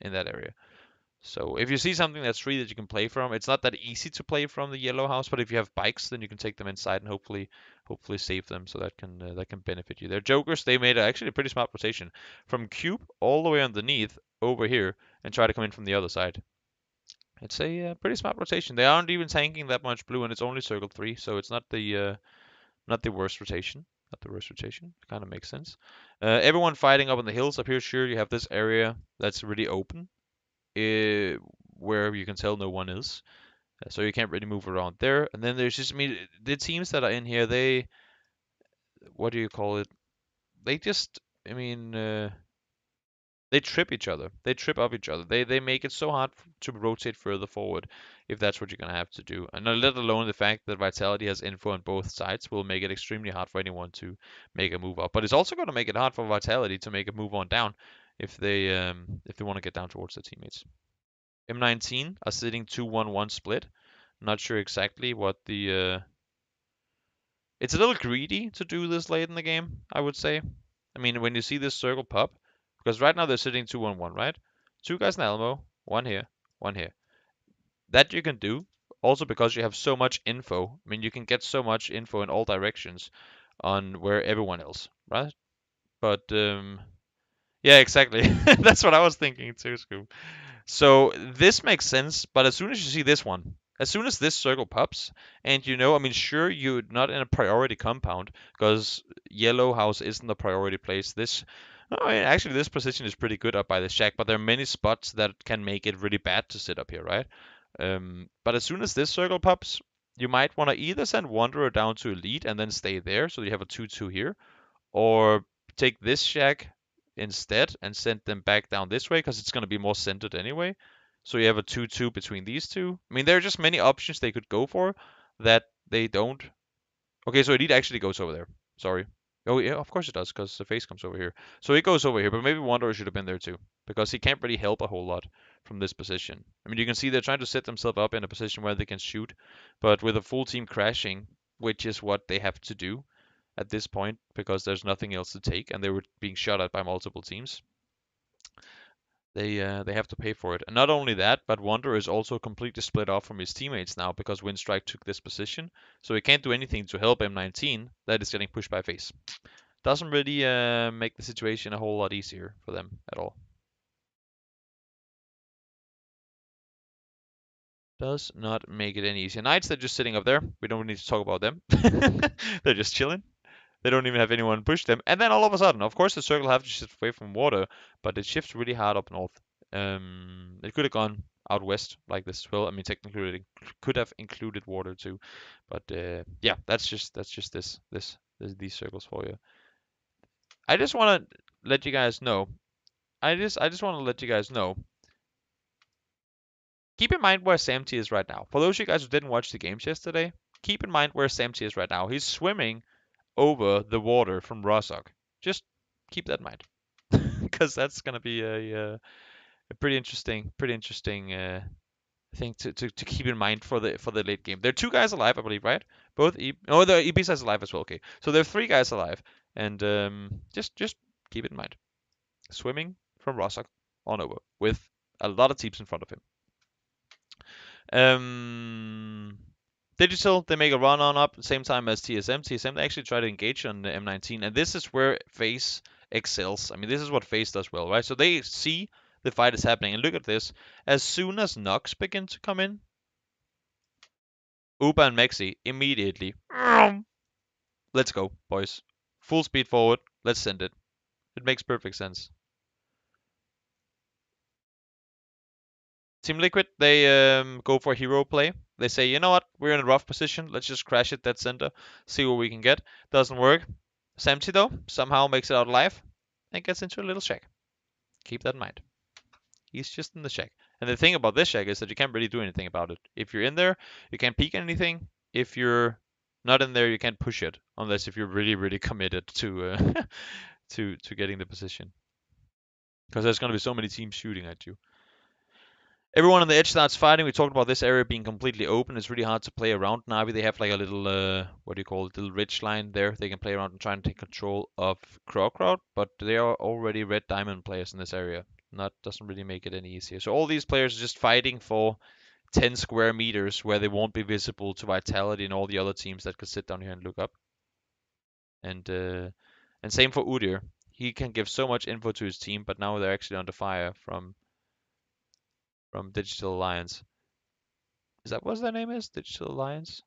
in that area. So if you see something that's free that you can play from, it's not that easy to play from the yellow house, but if you have bikes, then you can take them inside and hopefully save them, so that can benefit you. They're jokers. They made actually a pretty smart rotation from cube all the way underneath over here and try to come in from the other side. It's a pretty smart rotation. They aren't even tanking that much blue, and it's only circle 3, so it's not the worst rotation. Not the worst rotation. Kind of makes sense. Everyone fighting up on the hills up here. Sure, you have this area that's really open, where you can tell no one is. So you can't really move around there. And then there's just, I mean, the teams that are in here, what do you call it? They just, I mean, they trip each other. They trip up each other. They make it so hard to rotate further forward if that's what you're gonna have to do. And let alone the fact that Vitality has info on both sides will make it extremely hard for anyone to make a move up. But it's also gonna make it hard for Vitality to make a move on down. if they want to get down towards their teammates. M19 are sitting 2-1-1 split. Not sure exactly what the it's a little greedy to do this late in the game, I would say. I mean, when you see this circle pop, because right now they're sitting 2-1-1, right? Two guys in Alamo, one here, one here. That you can do, also because you have so much info. I mean, you can get so much info in all directions on where everyone else, right? But yeah, exactly. That's what I was thinking too, Scoop. So this makes sense, but as soon as you see this one, as soon as this circle pops, and you know, I mean, sure, you're not in a priority compound because yellow house isn't a priority place. This, I mean, actually, this position is pretty good up by the shack, but there are many spots that can make it really bad to sit up here, right? But as soon as this circle pops, you might want to either send Wanderer down to elite and then stay there, so you have a 2-2 here, or take this shack instead and send them back down this way because it's going to be more centered anyway. So you have a 2-2 between these two. I mean, there are just many options they could go for that they don't. Okay, so Elite actually goes over there. Sorry. Oh, yeah, of course it does because the face comes over here. So he goes over here, but maybe Wanderer should have been there too because he can't really help a whole lot from this position. I mean, you can see they're trying to set themselves up in a position where they can shoot, but with a full team crashing, which is what they have to do at this point because there's nothing else to take, and they were being shot at by multiple teams. They have to pay for it. And not only that, but Wonder is also completely split off from his teammates now because Windstrike took this position, so he can't do anything to help M19 that is getting pushed by Face. Doesn't really make the situation a whole lot easier for them at all. Does not make it any easier. Knights, they're just sitting up there. We don't need to talk about them. They're just chilling. They don't even have anyone push them. And then all of a sudden, of course, the circle have to shift away from water, but it shifts really hard up north. It could have gone out west like this as well. I mean, technically, it could have included water too, but yeah, that's just these circles for you. I just want to let you guys know. I just want to let you guys know. Keep in mind where Samty is right now. For those of you guys who didn't watch the games yesterday, keep in mind where Samty is right now. He's swimming over the water from Rosok. Just keep that in mind, because that's gonna be a pretty interesting thing to keep in mind for the late game. There are two guys alive, I believe, right? Oh, the EP is alive as well. Okay, so there are three guys alive, and just keep it in mind. Swimming from Rosok on over with a lot of teams in front of him. Um, Digital, they make a run on up at the same time as TSM. TSM, they actually try to engage on the M19, and this is where FaZe excels. I mean, this is what FaZe does well, right? So they see the fight is happening, and look at this. As soon as Nox begin to come in, Uba and Mexi immediately, let's go, boys. Full speed forward. Let's send it. It makes perfect sense. Team Liquid, they go for hero play. They say, you know what, we're in a rough position. Let's just crash it dead center, see what we can get. Doesn't work. Samty though somehow makes it out alive and gets into a little shack. Keep that in mind. He's just in the shack. And the thing about this shack is that you can't really do anything about it. If you're in there, you can't peek anything. If you're not in there, you can't push it unless if you're really committed to to getting the position. Because there's gonna be so many teams shooting at you. Everyone on the edge starts fighting. We talked about this area being completely open. It's really hard to play around Navi. They have like a little, what do you call it, little ridge line there. They can play around and try and take control of Crowd, but they are already red diamond players in this area. Not doesn't really make it any easier. So all these players are just fighting for 10 square meters where they won't be visible to Vitality and all the other teams that could sit down here and look up. And same for Udyr. He can give so much info to his team, but now they're actually under fire from Digital Alliance. Is that what their name is? Digital Alliance?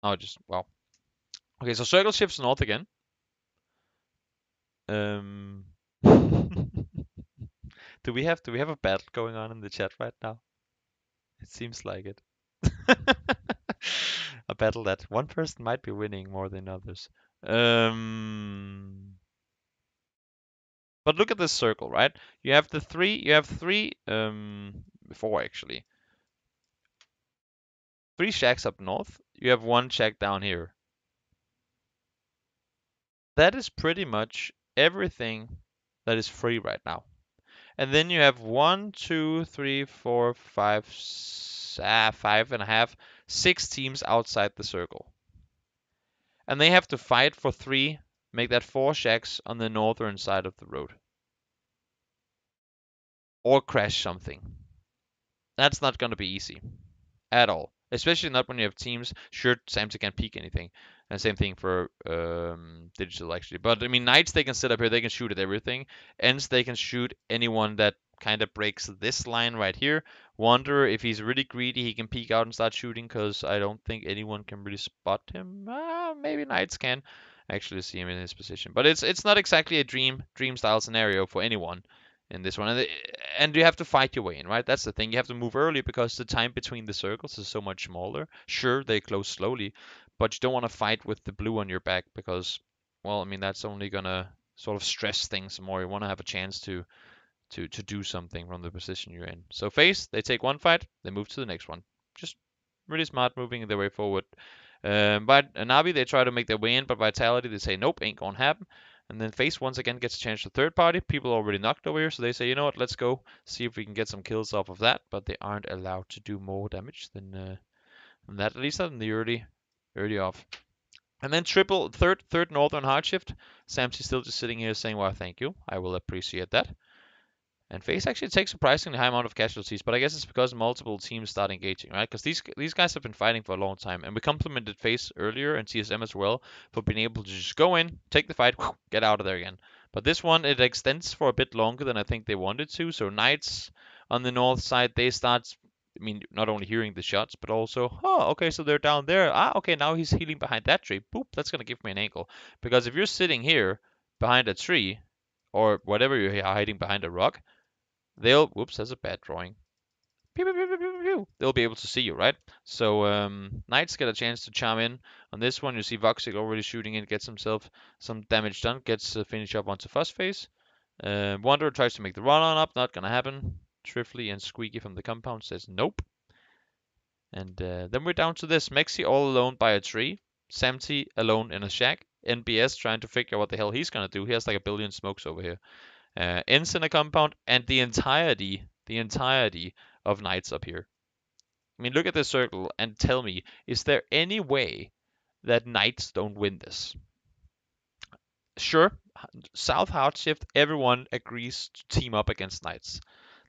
Oh, just wow. Okay, so circle shifts north again. Um, do we have a battle going on in the chat right now? It seems like it. A battle that one person might be winning more than others. Um, but look at this circle, right? You have three, four actually. Three shacks up north. You have one shack down here. That is pretty much everything that is free right now. And then you have 1, 2, 3, 4, 5, 5.5, 6 teams outside the circle. And they have to fight for 3, make that 4 shacks on the northern side of the road. Or crash something. That's not going to be easy at all. Especially not when you have teams. Sure, Samson can't peek anything. And same thing for digital, actually. But, I mean, Knights, they can sit up here. They can shoot at everything. Ents, they can shoot anyone that kind of breaks this line right here. Wanderer, if he's really greedy, he can peek out and start shooting, because I don't think anyone can really spot him. Maybe Knights can actually see him in his position. But it's not exactly a dream style scenario for anyone in this one. And you have to fight your way in, right? That's the thing. You have to move early because the time between the circles is so much smaller. Sure, they close slowly, but you don't want to fight with the blue on your back because, well, I mean, that's only gonna sort of stress things more. You want to have a chance to do something from the position you're in. So FaZe, they take one fight, they move to the next one. Just really smart moving their way forward. But Navi, they try to make their way in, but Vitality, they say, nope, ain't gonna happen. And then FaZe once again gets a chance to third party. People are already knocked over here, so they say, you know what, let's go see if we can get some kills off of that. But they aren't allowed to do more damage than that, at least not in the early off. And then third northern hard shift. Samsy's still just sitting here saying, well, thank you, I will appreciate that. And FaZe actually takes surprisingly high amount of casualties, but I guess it's because multiple teams start engaging, right? Because these guys have been fighting for a long time, and we complimented FaZe earlier and TSM as well for being able to just go in, take the fight, get out of there again. But this one, it extends for a bit longer than I think they wanted to. So Knights on the north side, they start, I mean, not only hearing the shots, but also, oh, okay, so they're down there. Okay, now he's healing behind that tree. Boop, that's gonna give me an angle. Because if you're sitting here behind a tree, or whatever you're hiding behind a rock, they'll, whoops, that's a bad drawing. Pew, pew, pew, pew, pew, pew. They'll be able to see you, right? So Knights get a chance to chime in on this one. You see Voxic already shooting in, gets himself some damage done, gets a finish up onto Fuzzface. Wanderer tries to make the run on up, not gonna happen. Trifly and Squeaky from the compound says nope. And then we're down to this. Mexi all alone by a tree. Samty alone in a shack. NBS trying to figure out what the hell he's gonna do. He has like a billion smokes over here. Ends in a compound, and the entirety of Knights up here. I mean, look at this circle and tell me, is there any way that Knights don't win this? Sure, South hard shift, everyone agrees to team up against Knights.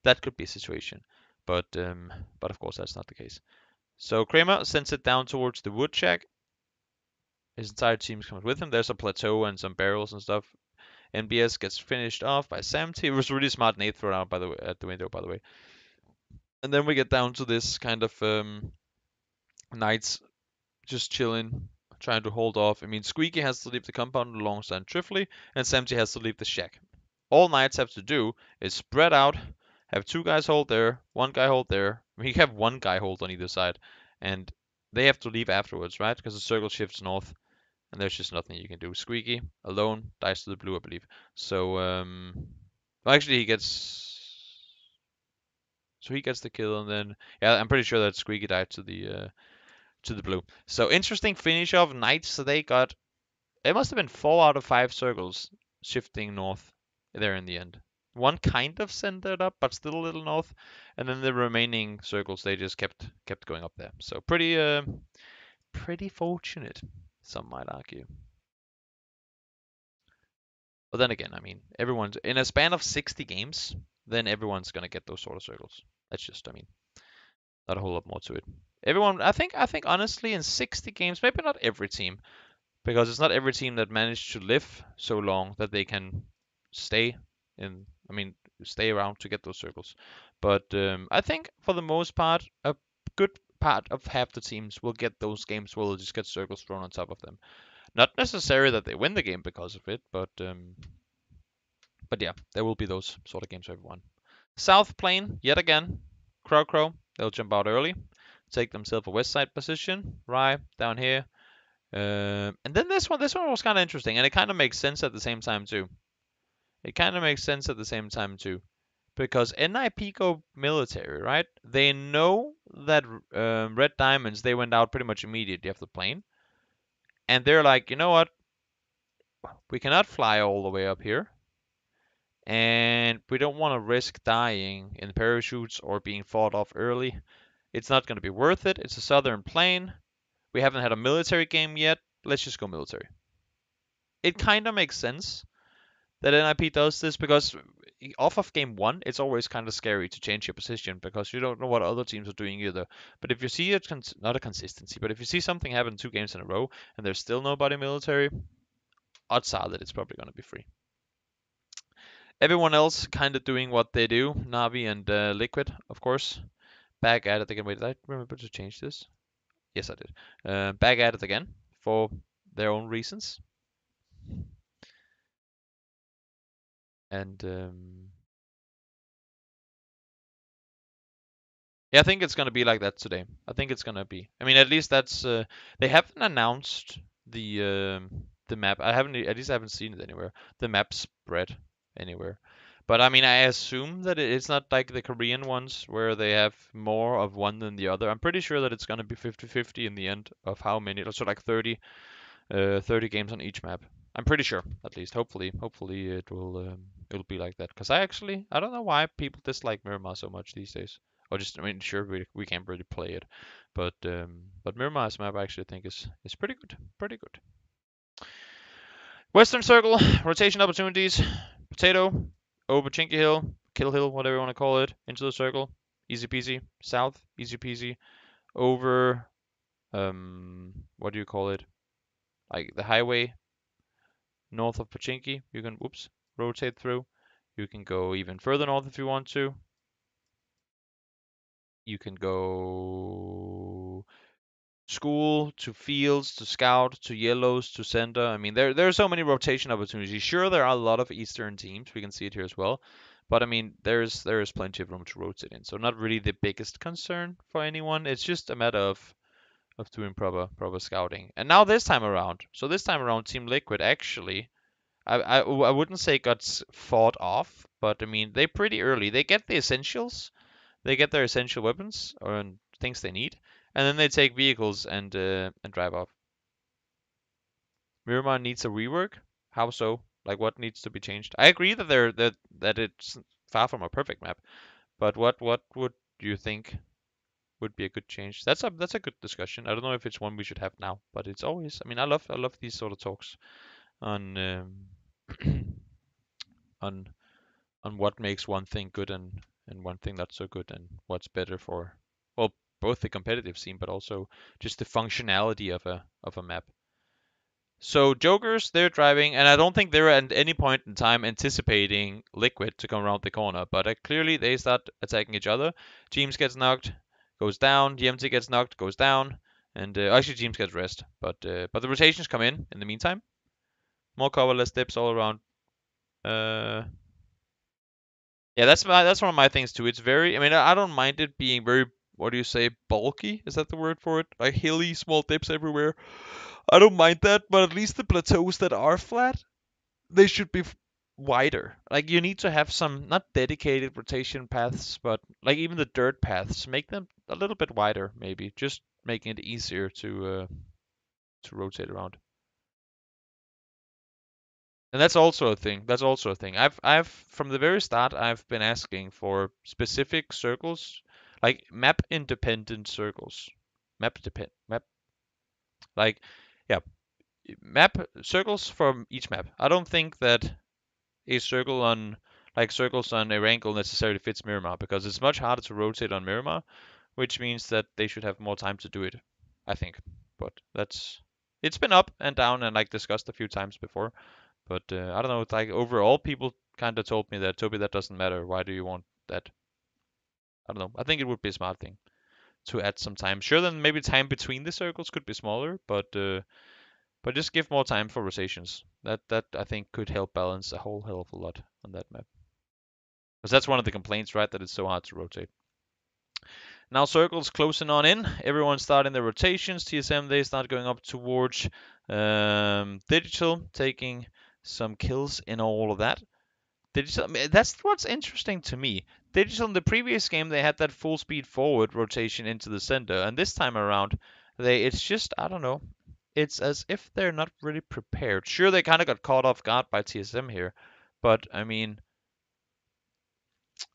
That could be a situation, but of course that's not the case. So Kramer sends it down towards the wood shack. His entire team comes with him. There's a plateau and some barrels and stuff. NBS gets finished off by Samty. It was really smart nade thrown out by the way, at the window, by the way. And then we get down to this kind of Knights just chilling, trying to hold off. I mean, Squeaky has to leave the compound alongside Trifly, and Samty has to leave the shack. All Knights have to do is spread out, have 2 guys hold there, 1 guy hold there. I mean, you have 1 guy hold on either side, and they have to leave afterwards, right? Because the circle shifts north, and there's just nothing you can do. Squeaky alone dies to the blue, I believe. So, well, actually, he gets the kill, and then yeah, I'm pretty sure that Squeaky died to the blue. So interesting finish of Knights. So they got, it must have been 4 out of 5 circles shifting north there in the end. One kind of centered up, but still a little north, and then the remaining circles they just kept going up there. So pretty fortunate, some might argue. But then again, I mean, everyone's in a span of 60 games, then everyone's gonna get those sort of circles. That's just, I mean, not a whole lot more to it. Everyone, I think honestly, in 60 games, maybe not every team, because it's not every team that managed to live so long that they can stay in. I mean, stay around to get those circles. But I think for the most part, a good part of half the teams will get those games where they'll just get circles thrown on top of them. Not necessarily that they win the game because of it, but yeah, there will be those sort of games for everyone. South Plane, yet again, Crow, they'll jump out early, take themselves a west side position, Rye down here. And then this one was kind of interesting, and it kind of makes sense at the same time too. Because NIP go military, right? They know that Red Diamonds, they went out pretty much immediately after the plane, and they're like, you know what? We cannot fly all the way up here. and we don't want to risk dying in parachutes or being fought off early. It's not going to be worth it. It's a southern plane. We haven't had a military game yet. Let's just go military. It kind of makes sense that NIP does this because off of game one, it's always kind of scary to change your position because you don't know what other teams are doing either. But if you see it, not a consistency, but if you see something happen 2 games in a row and there's still nobody military, odds are that it's probably going to be free. Everyone else kind of doing what they do. Navi and Liquid, of course. Back at it again. Wait, did I remember to change this? Yes, I did. Back at it again for their own reasons. And yeah, I think it's gonna be like that today. I think it's gonna be. I mean, at least that's. They haven't announced the map. I haven't. At least I haven't seen it anywhere. The map spread anywhere. But I mean, I assume that it's not like the Korean ones where they have more of one than the other. I'm pretty sure that it's gonna be 50-50 in the end of how many. So like 30 games on each map. I'm pretty sure, at least. Hopefully it'll be like that. Cause I don't know why people dislike Miramar so much these days. Or just, I mean, sure we can't really play it, but Miramar's map I actually think is pretty good, pretty good. Western Circle, rotation opportunities, potato, over Chinky Hill, Kill Hill, whatever you want to call it, into the circle, easy peasy. South, easy peasy. Over, what do you call it? Like the highway, north of Pochinki, you can, whoops, rotate through. You can go even further north if you want to. You can go school to fields to scout to yellows to center. I mean, there are so many rotation opportunities. Sure, there are a lot of Eastern teams. We can see it here as well. But I mean, there is plenty of room to rotate in. So not really the biggest concern for anyone. It's just a matter of doing proper scouting. And now this time around, so this time around, Team Liquid actually I wouldn't say got fought off, but I mean they pretty early. They get the essentials, they get their essential weapons or things they need, and then they take vehicles and drive off. Miramar needs a rework. How so? Like what needs to be changed? I agree that that it's far from a perfect map, but what would you think would be a good change? That's a good discussion. I don't know if it's one we should have now, but it's always. I mean, I love these sort of talks on on on what makes one thing good and one thing not so good and what's better for well both the competitive scene but also just the functionality of a map. So Jokers, they're driving, and I don't think they're at any point in time anticipating Liquid to come around the corner, but clearly they start attacking each other. James gets knocked, goes down. DMT gets knocked, goes down, and actually James gets rest, but the rotations come in the meantime. More cover, less dips all around. Uh, Yeah, that's one of my things too. It's very, I mean, I don't mind it being very, what do you say, bulky? Is that the word for it? Like hilly, small dips everywhere. I don't mind that, but at least the plateaus that are flat, they should be wider. Like you need to have some not dedicated rotation paths, but like even the dirt paths, make them a little bit wider, maybe, just making it easier to rotate around. And that's also a thing. That's also a thing. I've from the very start I've been asking for specific circles, like map independent circles. Map like yeah, map circles from each map. I don't think that a circle on like circles on Erangel necessarily fits Miramar because it's much harder to rotate on Miramar, which means that they should have more time to do it, I think. But that's it's been up and down and like discussed a few times before. But I don't know. It's like overall, people kind of told me that Toby, that doesn't matter. Why do you want that? I don't know. I think it would be a smart thing to add some time. Sure, then maybe time between the circles could be smaller, but just give more time for rotations. That I think could help balance a whole hell of a lot on that map. Because that's one of the complaints, right? That it's so hard to rotate. Now circles closing on in. Everyone's starting their rotations. TSM they start going up towards digital, taking some kills in all of that. Digital, that's what's interesting to me. Digital in the previous game they had that full speed forward rotation into the center, and this time around it's just I don't know. It's as if they're not really prepared. Sure, they kind of got caught off guard by TSM here, but I mean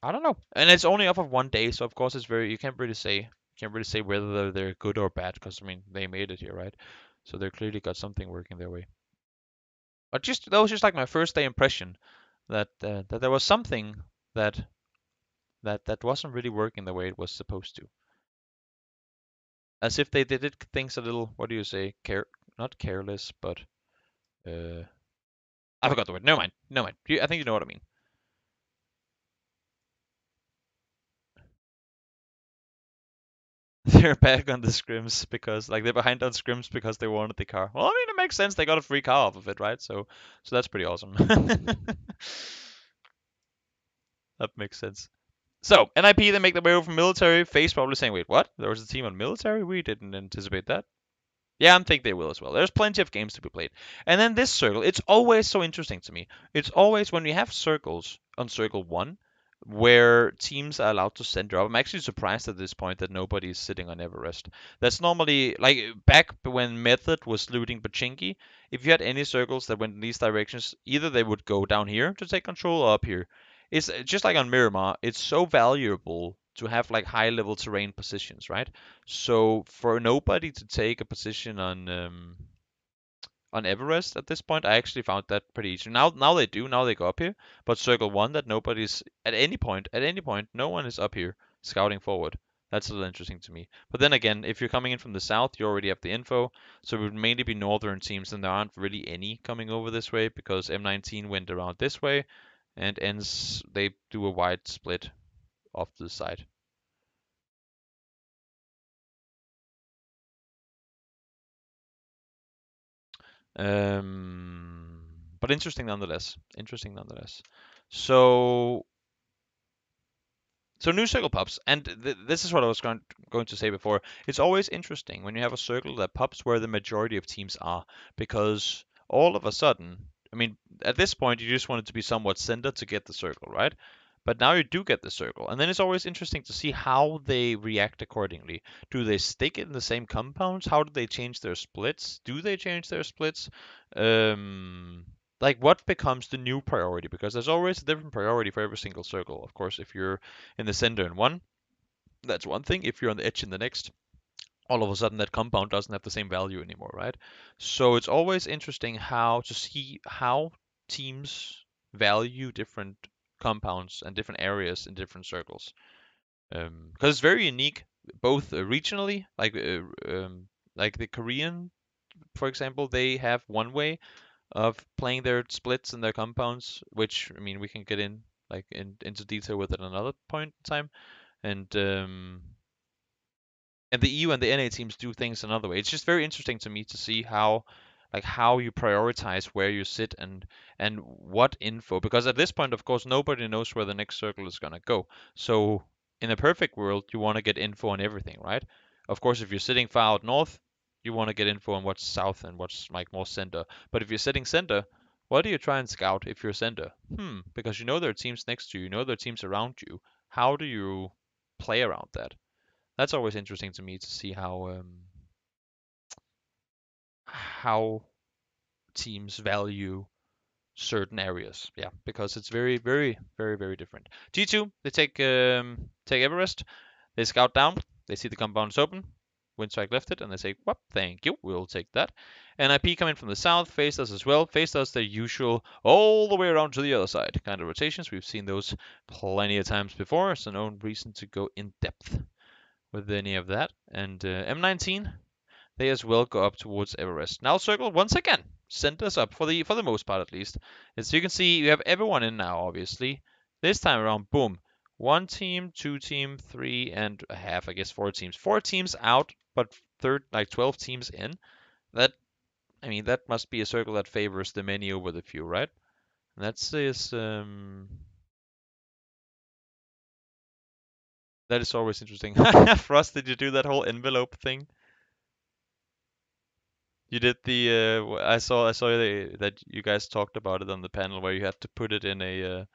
I don't know. And it's only off of 1 day, so of course it's very you can't really say whether they're good or bad because I mean they made it here, right? So they clearly got something working their way. But just that was just like my first day impression that there was something that that wasn't really working the way it was supposed to. As if they did it things a little, what do you say, not careless, but uh I forgot the word. Never mind. Never mind. I think you know what I mean. They're back on the scrims because like they're behind on scrims because they wanted the car. Well, I mean it makes sense. They got a free car off of it, right? So that's pretty awesome. That makes sense. So NIP they make their way over from military. Face probably saying, wait, what? There was a team on military? We didn't anticipate that. Yeah, I think they will as well. There's plenty of games to be played. And then this circle, it's always so interesting to me. It's always when we have circles on circle one where teams are allowed to center up. I'm actually surprised at this point that nobody's sitting on Everest. That's normally like back when Method was looting Pachinki, if you had any circles that went in these directions, either they would go down here to take control or up here. It's just like on Miramar, it's so valuable to have like high level terrain positions, right? So for nobody to take a position on Everest at this point, I actually found that pretty easy. Now they do. Now they go up here. But Circle One, that nobody's at any point, no one is up here scouting forward. That's a little interesting to me. But then again, if you're coming in from the south, you already have the info. So it would mainly be northern teams, and there aren't really any coming over this way because M19 went around this way, and ends they do a wide split off to the side. Um, but interesting nonetheless. Interesting nonetheless. So so new circle pops, and this is what I was going to say before. It's always interesting when you have a circle that pops where the majority of teams are, because all of a sudden, I mean, at this point you just want it to be somewhat centered to get the circle, right? But now you do get the circle, and then it's always interesting to see how they react accordingly. Do they stick in the same compounds? How do they change their splits? Do they change their splits? Um, like what becomes the new priority? Because there's always a different priority for every single circle. Of course, if you're in the center in one, that's one thing. If you're on the edge in the next, all of a sudden that compound doesn't have the same value anymore, right? So it's always interesting how to see how teams value different compounds and different areas in different circles. Because it's very unique, both regionally, like the Korean, for example, they have one way of playing their splits and their compounds, which I mean we can get in into detail with at another point in time. And and the EU and the NA teams do things another way. It's just very interesting to me to see how you prioritize where you sit and what info, because at this point of course nobody knows where the next circle is going to go. So in a perfect world you want to get info on everything, right? Of course if you're sitting far out north you want to get info on what's south and what's like more center. But if you're sitting center, what do you try and scout if you're center? Because you know there are teams next to you, you know there are teams around you. How do you play around that? That's always interesting to me to see how teams value certain areas. Yeah, because it's very, very, very, very different. G2, they take Everest, they scout down, they see the compound is open, Windstrike left it, and they say, "Well, thank you, we'll take that." NIP coming from the south, face us as well, face us their usual all the way around to the other side kind of rotations. We've seen those plenty of times before, so no reason to go in depth with any of that. And M19, they as well go up towards Everest. Now circle once again, send us up for the most part at least. As you can see, you have everyone in now, obviously. This time around, boom. One team, two team, three and a half, I guess 4 teams. 4 teams out, but third like 12 teams in. That I mean that must be a circle that favors the many over the few, right? And that is always interesting. Frost, did you do that whole envelope thing? You did the I saw that you guys talked about it on the panel where you had to put it in a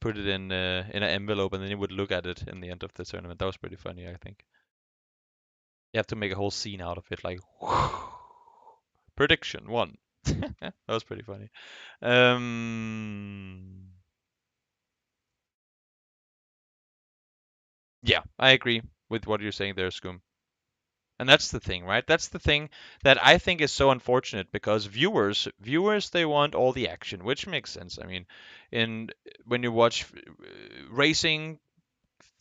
put it in an envelope and then you would look at it in the end of the tournament. That was pretty funny, I think. You have to make a whole scene out of it, like prediction one. That was pretty funny. Um, Yeah, I agree with what you're saying there, Scoom. And that's the thing, right? That's the thing that I think is so unfortunate because viewers they want all the action, which makes sense. I mean, in when you watch racing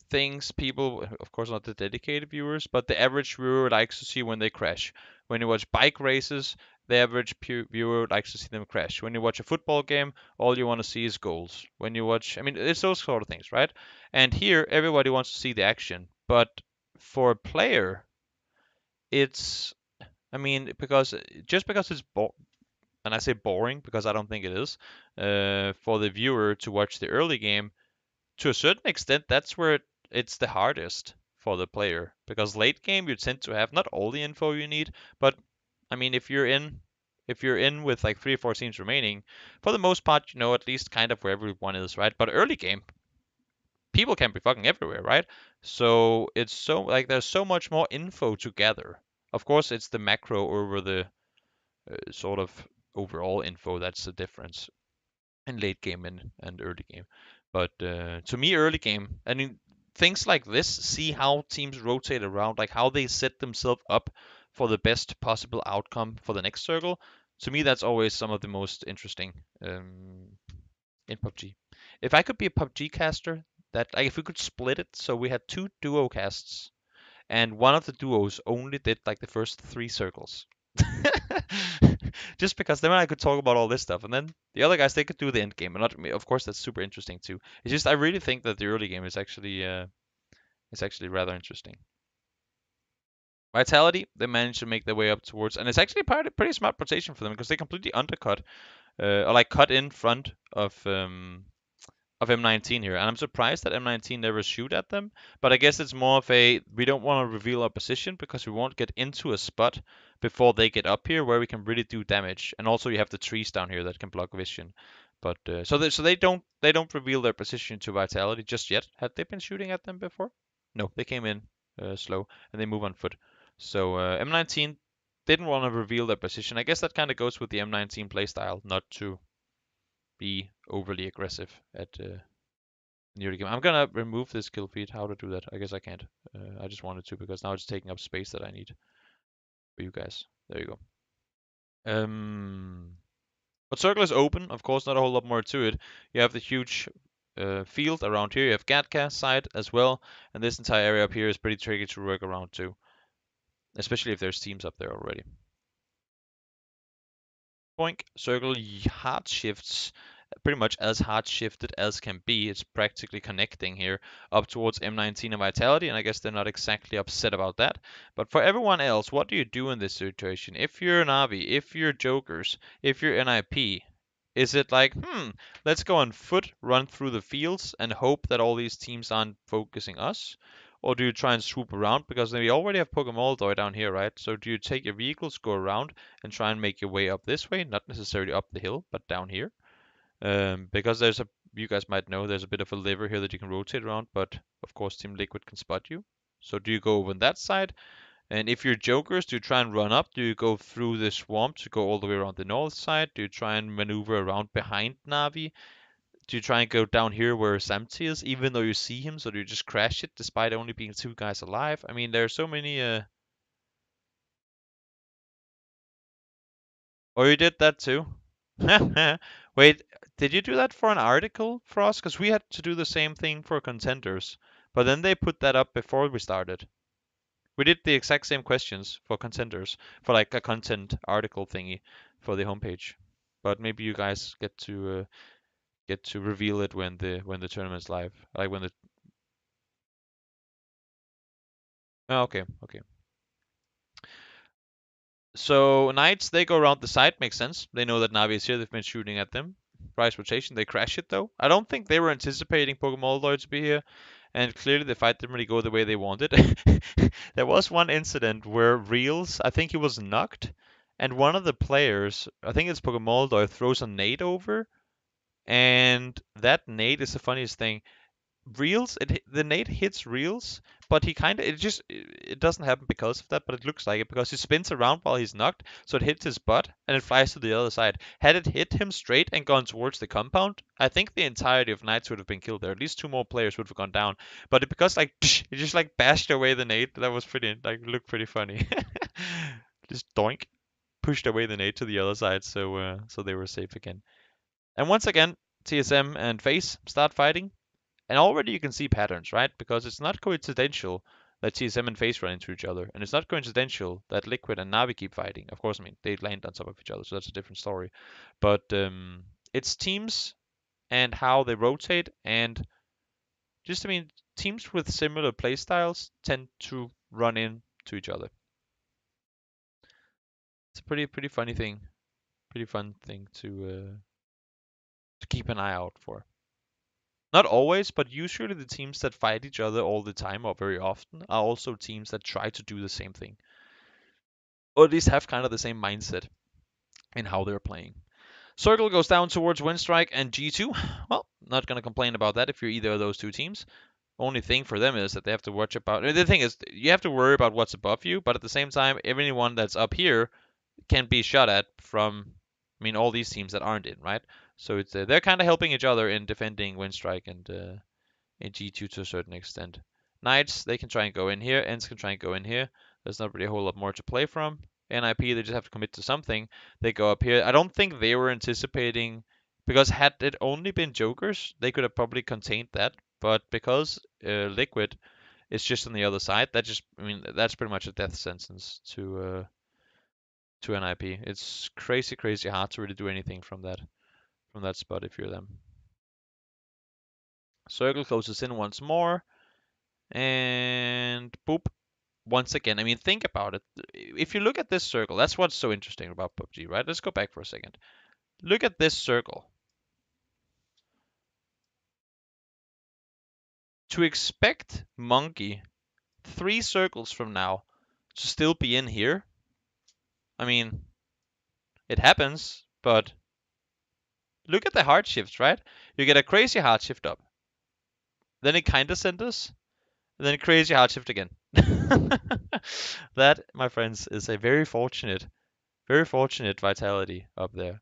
things, people, of course, not the dedicated viewers, but the average viewer likes to see when they crash. When you watch bike races, the average viewer likes to see them crash. When you watch a football game, all you want to see is goals. When you watch, I mean, it's those sort of things, right? And here, everybody wants to see the action, but for a player, it's, I mean, because just because it's and I say boring because I don't think it is, for the viewer to watch the early game, to a certain extent, that's where it's the hardest for the player because late game you tend to have not all the info you need, but I mean if you're in with like 3 or 4 teams remaining, for the most part you know at least kind of where everyone is, right? But early game, people can be fucking everywhere, right? So it's so like there's so much more info to gather. Of course, it's the macro over the sort of overall info that's the difference in late game and early game. But to me, early game, I mean, things like this, see how teams rotate around, like how they set themselves up for the best possible outcome for the next circle. To me, that's always some of the most interesting in PUBG. If I could be a PUBG caster, that like if we could split it so we had two duo casts and one of the duos only did like the first 3 circles. Just because then I could talk about all this stuff, and then the other guys they could do the end game, and not me. Of course, that's super interesting too. It's just I really think that the early game is actually rather interesting. Vitality, they managed to make their way up towards, and it's actually pretty smart rotation for them because they completely undercut or like cut in front of M19 here, and I'm surprised that M19 never shoot at them. But I guess it's more of a we don't want to reveal our position because we won't get into a spot before they get up here where we can really do damage. And also you have the trees down here that can block vision. But so they don't reveal their position to Vitality just yet. Had they been shooting at them before? No, they came in slow and they move on foot. So M19 didn't want to reveal their position. I guess that kind of goes with the M19 playstyle, not to be overly aggressive at near the game. I'm gonna remove this kill feed. How to do that? I guess I can't. I just wanted to because now it's taking up space that I need for you guys. There you go. Um, but circle is open. Of course, not a whole lot more to it. You have the huge field around here. You have Gatka side as well, and this entire area up here is pretty tricky to work around too, especially if there's teams up there already. Boink, circle hard shifts pretty much as hard shifted as can be. It's practically connecting here up towards M19 and Vitality, and I guess they're not exactly upset about that. But for everyone else, what do you do in this situation? If you're Navi, if you're Jokers, if you're NIP, is it like, let's go on foot, run through the fields, and hope that all these teams aren't focusing us? Or do you try and swoop around? Because we already have Pokemon down here, right? So do you take your vehicles, go around, and try and make your way up this way? Not necessarily up the hill, but down here. Because you guys might know, there's a bit of a lever here that you can rotate around, but of course Team Liquid can spot you. So do you go over on that side? And if you're Jokers, do you try and run up? Do you go through the swamp to go all the way around the north side? Do you try and maneuver around behind Navi? Do you try and go down here where Samti is, even though you see him? So do you just crash it despite only being 2 guys alive? I mean, there are so many. Oh, you did that too? Wait, did you do that for an article for us? Because we had to do the same thing for contenders, but then they put that up before we started. We did the exact same questions for contenders, for like a content article thingy for the homepage. But maybe you guys get to reveal it when the tournament's live, like when the. Oh, okay, okay. So Knights, they go around the side, makes sense. They know that Navi is here, they've been shooting at them. Price rotation, they crash it though. I don't think they were anticipating Pokemon to be here, and clearly the fight didn't really go the way they wanted. There was one incident where Reels, I think he was knocked, and one of the players, I think it's Pokemon, throws a nade over, and that nade is the funniest thing. reels. The nade hits reels, but he kind of it doesn't happen because of that, but it looks like it because he spins around while he's knocked, so it hits his butt and it flies to the other side. Had it hit him straight and gone towards the compound, I think the entirety of Knights would have been killed there. At least two more players would have gone down. But because like it just like bashed away the nade, that was pretty like looked pretty funny. Just doink, pushed away the nade to the other side, so they were safe again. And once again, TSM and FaZe start fighting. And already you can see patterns, right? Because it's not coincidental that TSM and FaZe run into each other. And it's not coincidental that Liquid and Navi keep fighting. Of course, I mean, they land on top of each other, so that's a different story. But it's teams and how they rotate. And just, I mean, teams with similar playstyles tend to run into each other. It's a pretty funny thing. Pretty fun thing to keep an eye out for. Not always, but usually the teams that fight each other all the time or very often are also teams that try to do the same thing. Or at least have kind of the same mindset in how they're playing. Circle goes down towards Winstrike and G2. Well, not going to complain about that if you're either of those two teams. Only thing for them is that they have to watch about. The thing is, you have to worry about what's above you, but at the same time, everyone that's up here can be shot at from, I mean, all these teams that aren't in, right? So it's they're kind of helping each other in defending Winstrike and G2 to a certain extent. Knights, they can try and go in here. Ents can try and go in here. There's not really a whole lot more to play from. NIP, they just have to commit to something. They go up here. I don't think they were anticipating, because had it only been Jokers, they could have probably contained that. But because Liquid is just on the other side, that just, I mean, that's pretty much a death sentence to NIP. It's crazy hard to really do anything from that spot if you're them. Circle closes in once more. And boop. Once again, I mean, think about it. If you look at this circle, that's what's so interesting about PUBG, right? Let's go back for a second. Look at this circle. To expect Monkey 3 circles from now to still be in here, I mean, it happens, but look at the hard shifts, right? You get a crazy hard shift up. Then it kind of centers, and then crazy hard shift again. That, my friends, is a very fortunate vitality up there.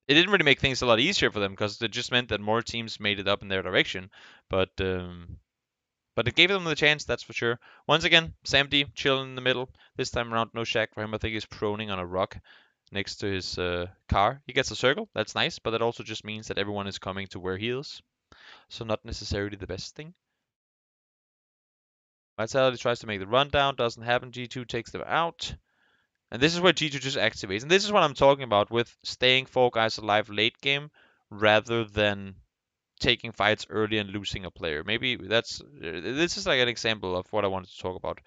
It didn't really make things a lot easier for them because it just meant that more teams made it up in their direction. But it gave them the chance, that's for sure. Once again, SamD chilling in the middle. This time around, no shack for him. I think he's proning on a rock next to his car. He gets a circle, that's nice, but that also just means that everyone is coming to where he is. So not necessarily the best thing. Vitality tries to make the rundown, doesn't happen. G2 takes them out. And this is where G2 just activates. And this is what I'm talking about with staying 4 guys alive late game rather than taking fights early and losing a player. Maybe this is like an example of what I wanted to talk about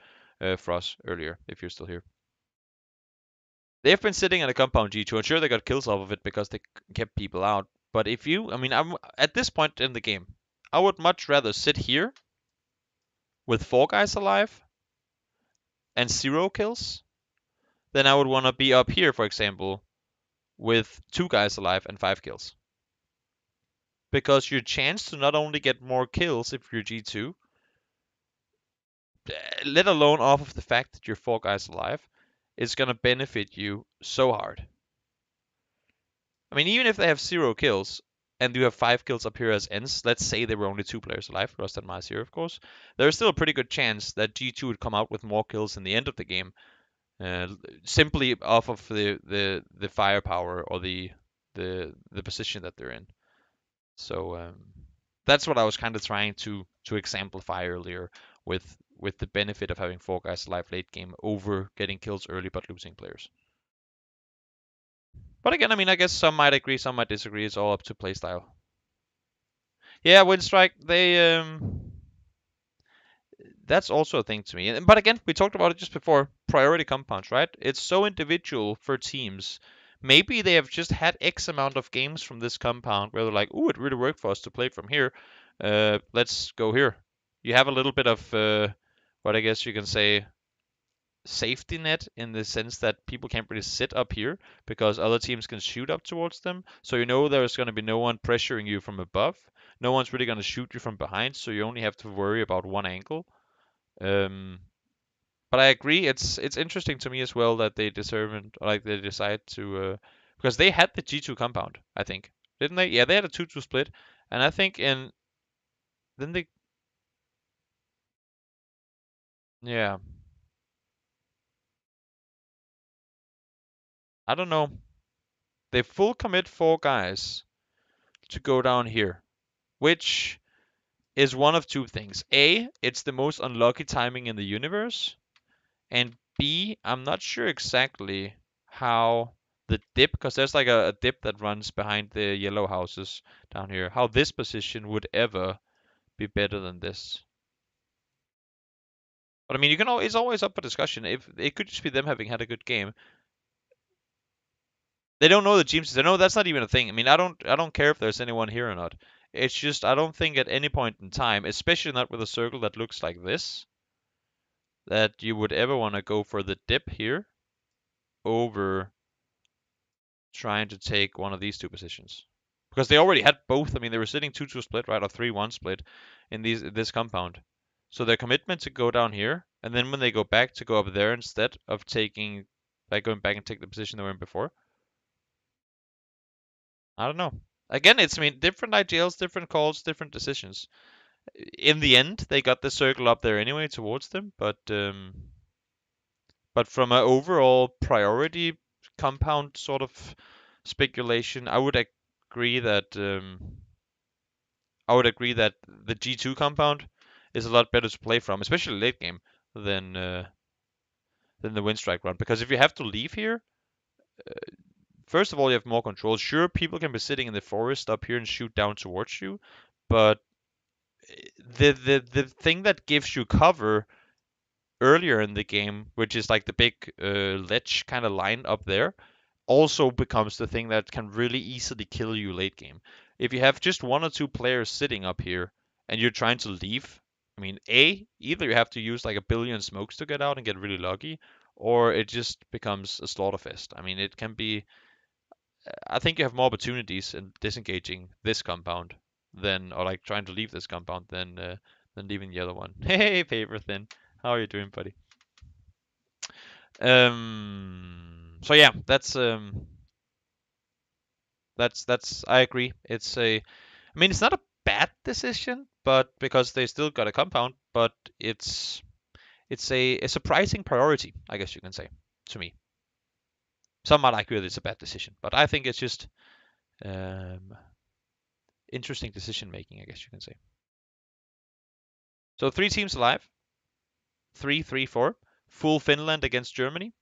for us earlier, if you're still here. They've been sitting in a compound G2, and sure they got kills off of it because they kept people out. But if you, I mean, I'm at this point in the game, I would much rather sit here with 4 guys alive and 0 kills than I would want to be up here, for example, with 2 guys alive and 5 kills. Because your chance to not only get more kills if you're G2, let alone off of the fact that you're 4 guys alive, is going to benefit you so hard. I mean, even if they have 0 kills and you have 5 kills up here as ends, let's say there were only 2 players alive, Rust and Maz here, of course, there's still a pretty good chance that G2 would come out with more kills in the end of the game, simply off of the firepower or the position that they're in. So that's what I was kind of trying to exemplify earlier with the benefit of having 4 guys alive late game over getting kills early but losing players. But again, I mean, I guess some might agree, some might disagree. It's all up to playstyle. Yeah, Windstrike, they that's also a thing to me. But again, we talked about it just before. Priority compounds, right? It's so individual for teams. Maybe they have just had X amount of games from this compound where they're like, "Ooh, it really worked for us to play from here. Let's go here." You have a little bit of what I guess you can say safety net in the sense that people can't really sit up here because other teams can shoot up towards them. So you know there's going to be no one pressuring you from above. no one's really gonna shoot you from behind, so you only have to worry about one angle. Um, but I agree, it's interesting to me as well that they they decide to because they had the G2 compound, I think, didn't they? Yeah, they had a 2-2 split, and I think in then they yeah, I don't know. They full commit 4 guys to go down here, which is one of two things. A, it's the most unlucky timing in the universe, and B, I'm not sure exactly how the dip, because there's like a dip that runs behind the yellow houses down here, how this position would ever be better than this. But I mean, it's always up for discussion. If it could just be them having had a good game. They don't know the teams. They know that's not even a thing. I mean, I don't care if there's anyone here or not. It's just I don't think at any point in time, especially not with a circle that looks like this, that you would ever want to go for the dip here over trying to take one of these two positions. Because they already had both. I mean, they were sitting 2-2 split, right, or 3-1 split in this compound. So their commitment to go down here, and then when they go back to go up there instead of taking, like going back and take the position they were in before. I don't know. Again, I mean, different IGLs, different calls, different decisions. In the end, they got the circle up there anyway towards them, but from an overall priority compound sort of speculation, I would agree that the G2 compound is a lot better to play from, especially late game, than uh, than the Windstrike run. Because if you have to leave here, first of all, you have more control. Sure, people can be sitting in the forest up here and shoot down towards you, but the thing that gives you cover earlier in the game, which is like the big ledge kind of line up there, also becomes the thing that can really easily kill you late game. If you have just one or two players sitting up here and you're trying to leave, I mean, either you have to use like a billion smokes to get out and get really lucky, or it just becomes a slaughterfest. I mean, it can be. I think you have more opportunities in disengaging this compound than, or like trying to leave this compound than leaving the other one. Hey, Paper Thin, how are you doing, buddy? So yeah, that's I agree. I mean, it's not a bad decision, but because they still got a compound, but it's a surprising priority, I guess you can say, to me. Some might argue that it's a bad decision, but I think it's just um, interesting decision making, I guess you can say. So 3 teams alive, 3-3-4, full Finland against Germany,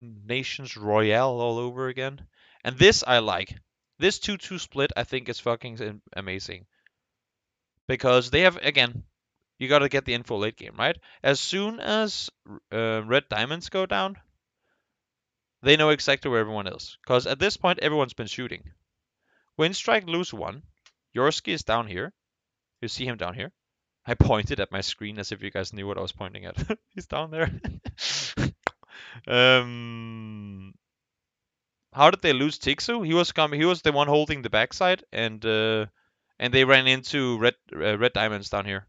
Nations Royale all over again, and this I like. This 2-2 split I think is fucking amazing because they have again. You got to get the info late game, right? As soon as red diamonds go down, they know exactly where everyone is. Because at this point, everyone's been shooting. Windstrike lose 1. Yorski is down here. You see him down here. I pointed at my screen as if you guys knew what I was pointing at. He's down there. um, how did they lose Tixu? He was the one holding the backside, and they ran into red diamonds down here.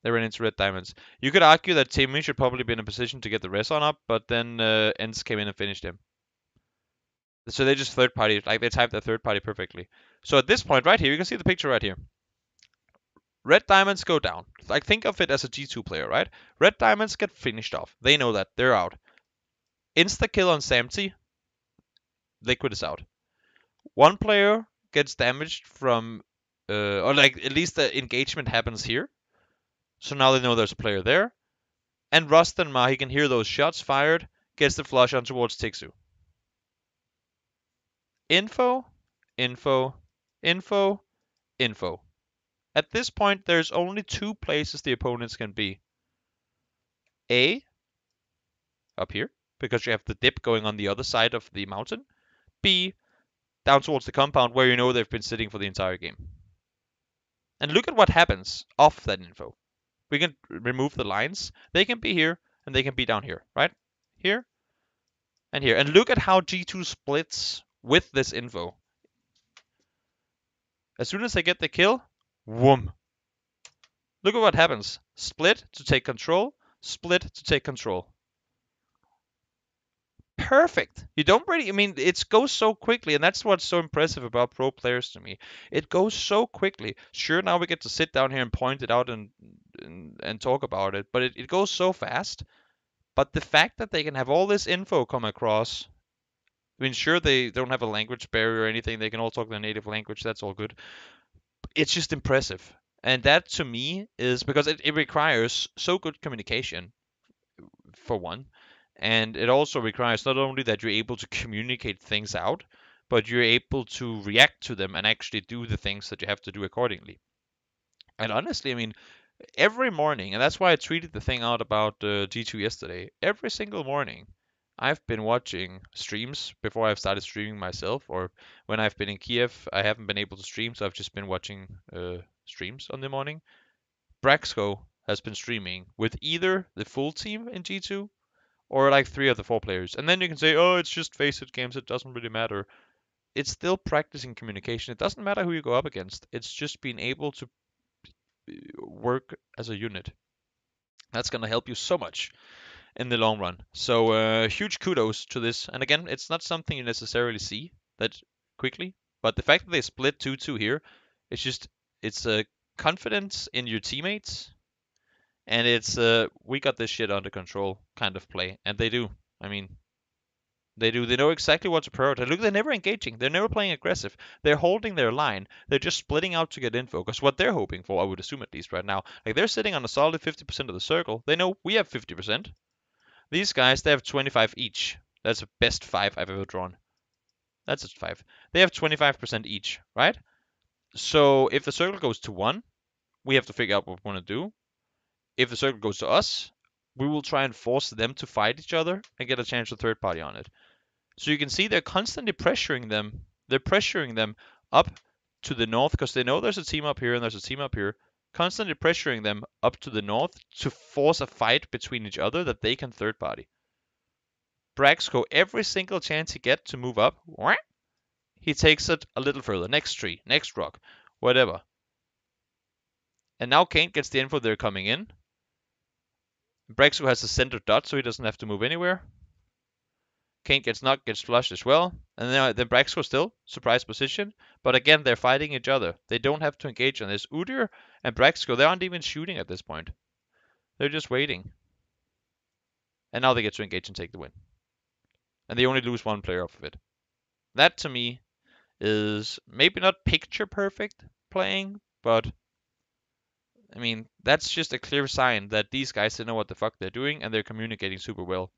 They ran into red diamonds. You could argue that Timmy should probably be in a position to get the res on up, but then Ents came in and finished him. So they just third party, like they typed their third party perfectly. So at this point right here, you can see the picture right here. Red diamonds go down. Like think of it as a G2 player, right? Red diamonds get finished off. They know that. They're out. Insta kill on Samty. Liquid is out. One player gets damaged from, or like at least the engagement happens here. So now they know there's a player there. And Rustenma, he can hear those shots fired, gets the flush on towards Tixu. Info, info, info, info. At this point, there's only 2 places the opponents can be. A, up here, because you have the dip going on the other side of the mountain. B, down towards the compound where you know they've been sitting for the entire game. And look at what happens off that info. We can remove the lines. They can be here and they can be down here, right? Here and here. And look at how G2 splits with this info. As soon as they get the kill, whoom. Look at what happens. Split to take control, split to take control. Perfect. You don't really, I mean, it goes so quickly, and that's what's so impressive about pro players to me. It goes so quickly. Sure, now we get to sit down here and point it out and talk about it, but it goes so fast. But the fact that they can have all this info come across, I mean, sure, they don't have a language barrier or anything. They can all talk their native language. That's all good. It's just impressive. And that to me is because it requires so good communication, for one. And it also requires not only that you're able to communicate things out, but you're able to react to them and actually do the things that you have to do accordingly. And honestly, I mean, every morning, and that's why I tweeted the thing out about G2 yesterday. Every single morning, I've been watching streams before I've started streaming myself, or when I've been in Kiev, I haven't been able to stream, so I've just been watching streams on the morning. Braxco has been streaming with either the full team in G2 or like 3 of the 4 players. And then you can say, oh, it's just face it games, it doesn't really matter. It's still practicing communication. It doesn't matter who you go up against. It's just being able to work as a unit. That's going to help you so much in the long run. So huge kudos to this. And again, it's not something you necessarily see that quickly, but the fact that they split 2-2 here, it's a confidence in your teammates, and it's we got this shit under control kind of play, and they do. I mean, they do. They know exactly what to prioritize. Look, they're never engaging. They're never playing aggressive. They're holding their line. They're just splitting out to get info. Because what they're hoping for, I would assume at least right now, like they're sitting on a solid 50% of the circle. They know we have 50%. These guys, they have 25 each. That's the best 5 I've ever drawn. That's a 5. They have 25% each, right? So if the circle goes to 1, we have to figure out what we want to do. If the circle goes to us, we will try and force them to fight each other and get a chance of third party on it. So you can see they're constantly pressuring them. They're pressuring them up to the north because they know there's a team up here and there's a team up here. Constantly pressuring them up to the north to force a fight between each other that they can third party. Braxco, every single chance he gets to move up, he takes it a little further. Next tree, next rock, whatever. And now Kane gets the info they're coming in. Braxco has a center dot, so he doesn't have to move anywhere. Kane gets knocked, gets flushed as well. And then Braxco still, surprise position. But again, they're fighting each other. They don't have to engage on this. Udyr and Braxco, they aren't even shooting at this point. They're just waiting. And now they get to engage and take the win. And they only lose 1 player off of it. That to me is maybe not picture perfect playing, but I mean, that's just a clear sign that these guys, they know what the fuck they're doing and they're communicating super well.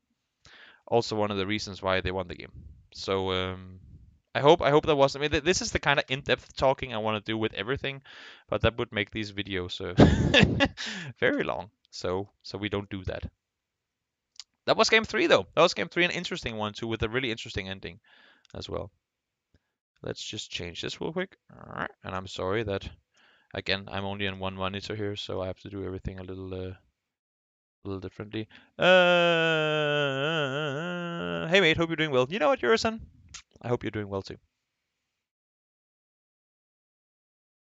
Also one of the reasons why they won the game. So I hope that was. I mean, this is the kind of in-depth talking I want to do with everything, but that would make these videos very long. So we don't do that. That was game 3 though. That was game 3, an interesting one too, with a really interesting ending as well. Let's just change this real quick. All right, and I'm sorry that again I'm only on 1 monitor here, so I have to do everything a little differently. Hey mate, hope you're doing well. You know what, you're a son. I hope you're doing well too.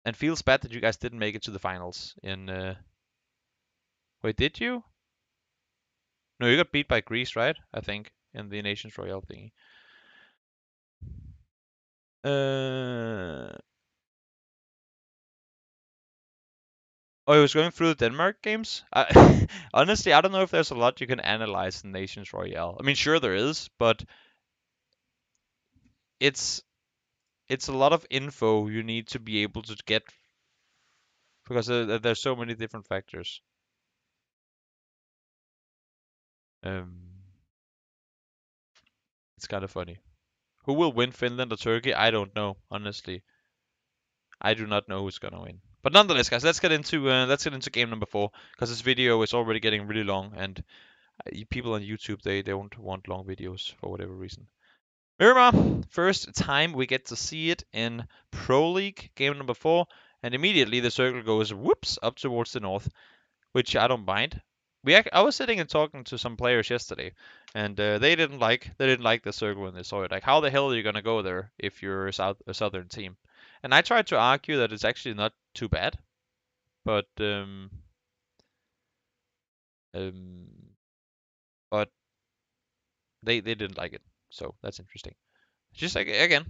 And feels bad that you guys didn't make it to the finals in. Wait, did you? No, you got beat by Greece, right? I think in the Nations Royale thingy. Oh, I was going through the Denmark games. Honestly, I don't know if there's a lot you can analyze in Nations Royale. I mean, sure there is, but it's a lot of info you need to be able to get because there's so many different factors. It's kind of funny. Who will win, Finland or Turkey? I don't know, honestly. I do not know who's gonna win. But nonetheless, guys, let's get into game number 4 because this video is already getting really long, and people on YouTube they don't want long videos for whatever reason. Miramar, first time we get to see it in Pro League, game number 4, and immediately the circle goes whoops up towards the north, which I don't mind. I was sitting and talking to some players yesterday, and they didn't like the circle when they saw it. Like, how the hell are you gonna go there if you're a southern team? And I tried to argue that it's actually not too bad, but um, but they didn't like it. So that's interesting. Just like again,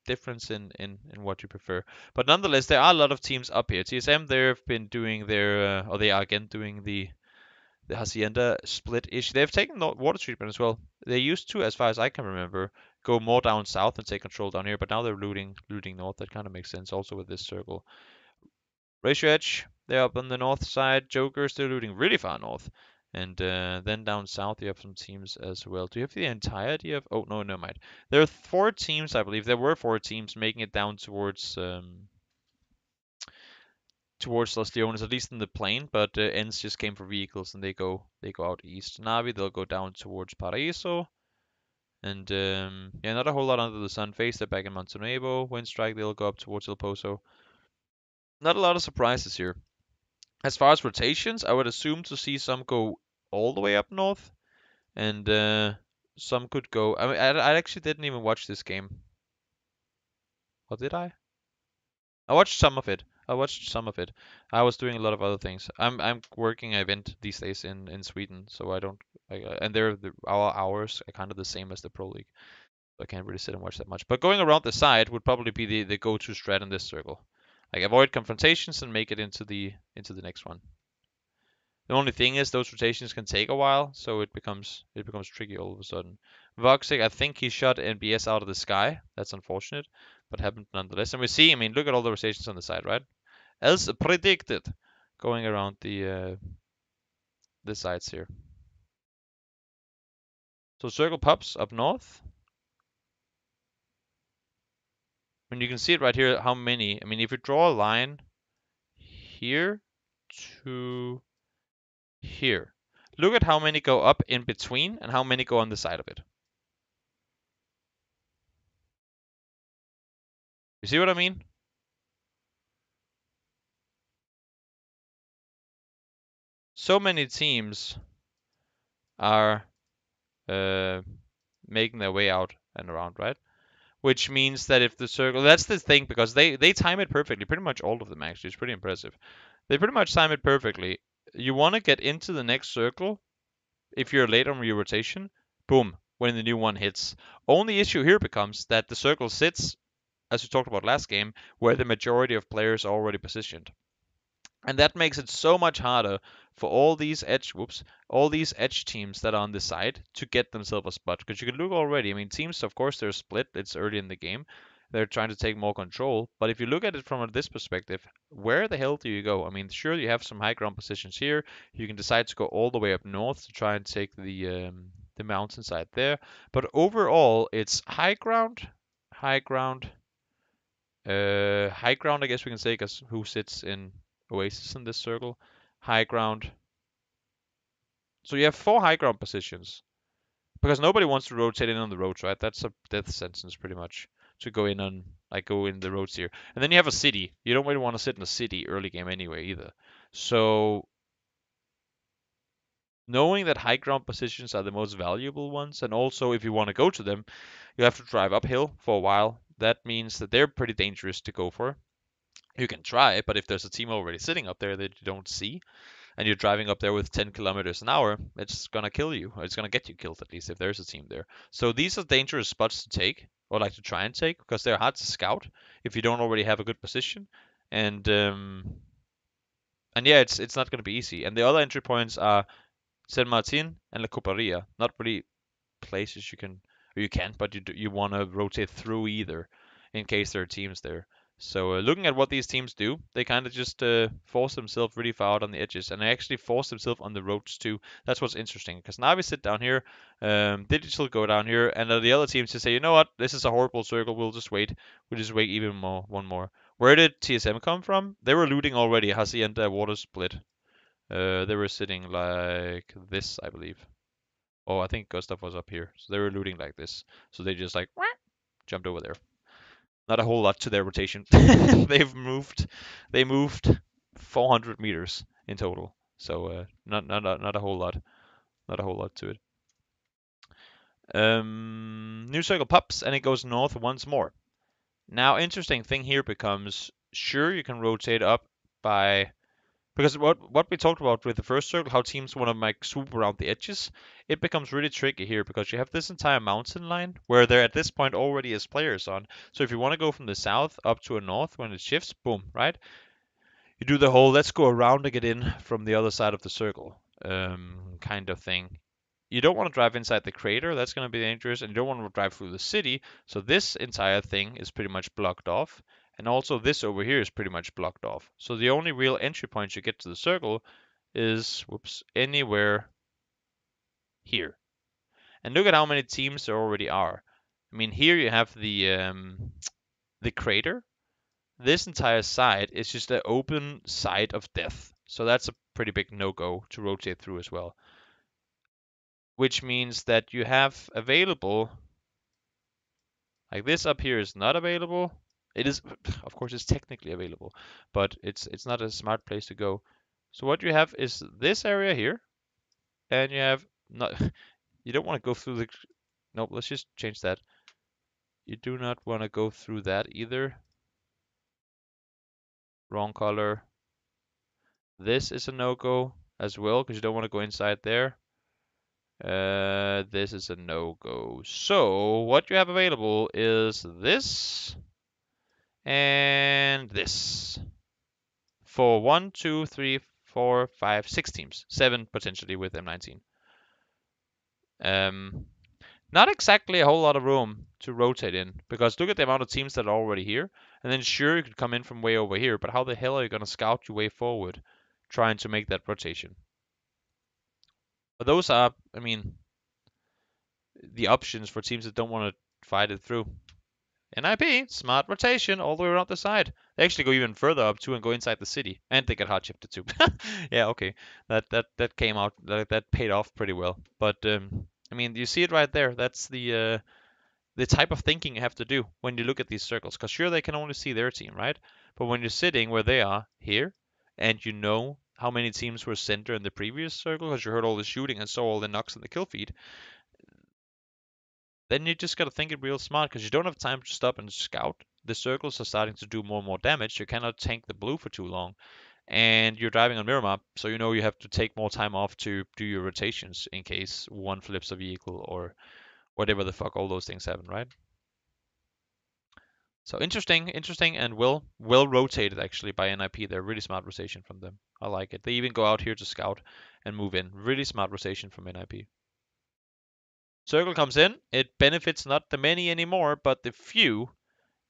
difference in what you prefer. But nonetheless, there are a lot of teams up here. TSM, they've been doing their, or they are again doing the Hacienda split issue. They've taken water treatment as well. They used to, as far as I can remember, go more down south and take control down here, but now they're looting north. That kind of makes sense also with this circle. Ratio Edge, they're up on the north side. Jokers, they're looting really far north. And then down south, you have some teams as well. Do you have the entirety of? Oh no, no mind. There are 4 teams, I believe. There were 4 teams making it down towards Los Leones, at least in the plane. But Ends just came for vehicles, and they go out east. Navi, they'll go down towards Paraíso. And yeah, not a whole lot under the sun. Face, they're back in Montenegro. Windstrike, they'll go up towards El Pozo. Not a lot of surprises here. As far as rotations, I would assume to see some go all the way up north, and some could go. I mean, I actually didn't even watch this game. Or did I? I watched some of it. I watched some of it. I was doing a lot of other things. I'm working an event these days in Sweden, so I don't. And our hours are kind of the same as the Pro League. So I can't really sit and watch that much. But going around the side would probably be the go-to strat in this circle. Like avoid confrontations and make it into the next one. The only thing is those rotations can take a while, so it becomes tricky all of a sudden. Voxic, I think he shot NBS out of the sky. That's unfortunate, but happened nonetheless. And we see, I mean, look at all the rotations on the side, right? As predicted, going around the sides here. So circle pops up north. I mean, you can see it right here. How many? I mean, if you draw a line here to here, look at how many go up in between and how many go on the side of it. You see what I mean? So many teams are uh, making their way out and around, right? Which means that if the circle, that's the thing, because they time it perfectly. Pretty much all of them actually. It's pretty impressive. They pretty much time it perfectly. You want to get into the next circle. If you're late on your rotation, boom, when the new one hits. Only issue here becomes that the circle sits, as we talked about last game, where the majority of players are already positioned. And that makes it so much harder for all these edge teams that are on the side to get themselves a spot. Because you can look already, I mean, teams, of course, they're split. It's early in the game. They're trying to take more control. But if you look at it from this perspective, where the hell do you go? I mean, sure, you have some high ground positions here. You can decide to go all the way up north to try and take the mountainside there. But overall, it's high ground, high ground, high ground, I guess we can say, because who sits in Oasis in this circle? High ground. So you have 4 high ground positions because nobody wants to rotate in on the roads, right? That's a death sentence pretty much to go in on, like, go in the roads here. And then you have a city. You don't really want to sit in a city early game anyway either. So knowing that high ground positions are the most valuable ones, and also if you want to go to them, you have to drive uphill for a while. That means that they're pretty dangerous to go for. You can try, but if there's a team already sitting up there that you don't see, and you're driving up there with 10 kilometers an hour, it's gonna kill you. Or it's gonna get you killed at least if there's a team there. So these are dangerous spots to take, or like to try and take, because they're hard to scout if you don't already have a good position. And yeah, it's not gonna be easy. And the other entry points are San Martin and La Coparia. Not really places you can, or you can, but you want to rotate through either in case there are teams there. So looking at what these teams do, they kind of just force themselves really far out on the edges, and they actually force themselves on the roads too. That's what's interesting, because now we sit down here, Digital go down here, and the other teams just say, you know what, this is a horrible circle. We'll just wait. We'll just wait even more, one more. Where did TSM come from? They were looting already. Hacienda Water Split. They were sitting like this, I believe. Oh, I think Gustav was up here. So they were looting like this. So they just like jumped over there. Not a whole lot to their rotation. They moved 400 meters in total. So not a whole lot. Not a whole lot to it. New circle pops and it goes north once more. Now, interesting thing here becomes, sure, you can rotate up by, because what we talked about with the first circle, how teams want to like swoop around the edges, it becomes really tricky here because you have this entire mountain line where there at this point already is players on. So if you want to go from the south up to a north when it shifts, boom, right? You do the whole let's go around to get in from the other side of the circle kind of thing. You don't want to drive inside the crater, that's going to be dangerous, and you don't want to drive through the city, so this entire thing is pretty much blocked off, and also this over here is pretty much blocked off. So the only real entry point you get to the circle is, whoops, anywhere here. And look at how many teams there already are. I mean, here you have the crater. This entire side is just an open side of death. So that's a pretty big no-go to rotate through as well. Which means that you have available, like this up here is not available. It is, of course, it's technically available, but it's not a smart place to go. So what you have is this area here, and you have not. You don't want to go through the. Nope. Let's just change that. You do not want to go through that either. Wrong color. This is a no-go as well because you don't want to go inside there. This is a no-go. So what you have available is this and this for 1, 2, 3, 4, 5, 6 teams, 7 potentially with M19. Not exactly a whole lot of room to rotate in because look at the amount of teams that are already here. And then sure you could come in from way over here, but how the hell are you gonna scout your way forward, trying to make that rotation? But those are, I mean, the options for teams that don't want to fight it through. NIP, smart rotation all the way around the side. They actually go even further up too and go inside the city, and they get hard shifted too. Yeah, okay, that came out, that paid off pretty well. But I mean, you see it right there. That's the type of thinking you have to do when you look at these circles. Because sure, they can only see their team, right? But when you're sitting where they are here, and you know how many teams were center in the previous circle, because you heard all the shooting and saw all the knocks in the kill feed, then you just got to think it real smart because you don't have time to stop and scout. The circles are starting to do more and more damage. You cannot tank the blue for too long. And you're driving on mirror map, so you know you have to take more time off to do your rotations in case one flips a vehicle or whatever the fuck all those things happen, right? So interesting, and well rotated actually by NIP. They're really smart rotation from them. I like it. They even go out here to scout and move in. Really smart rotation from NIP. Circle comes in. It benefits not the many anymore, but the few.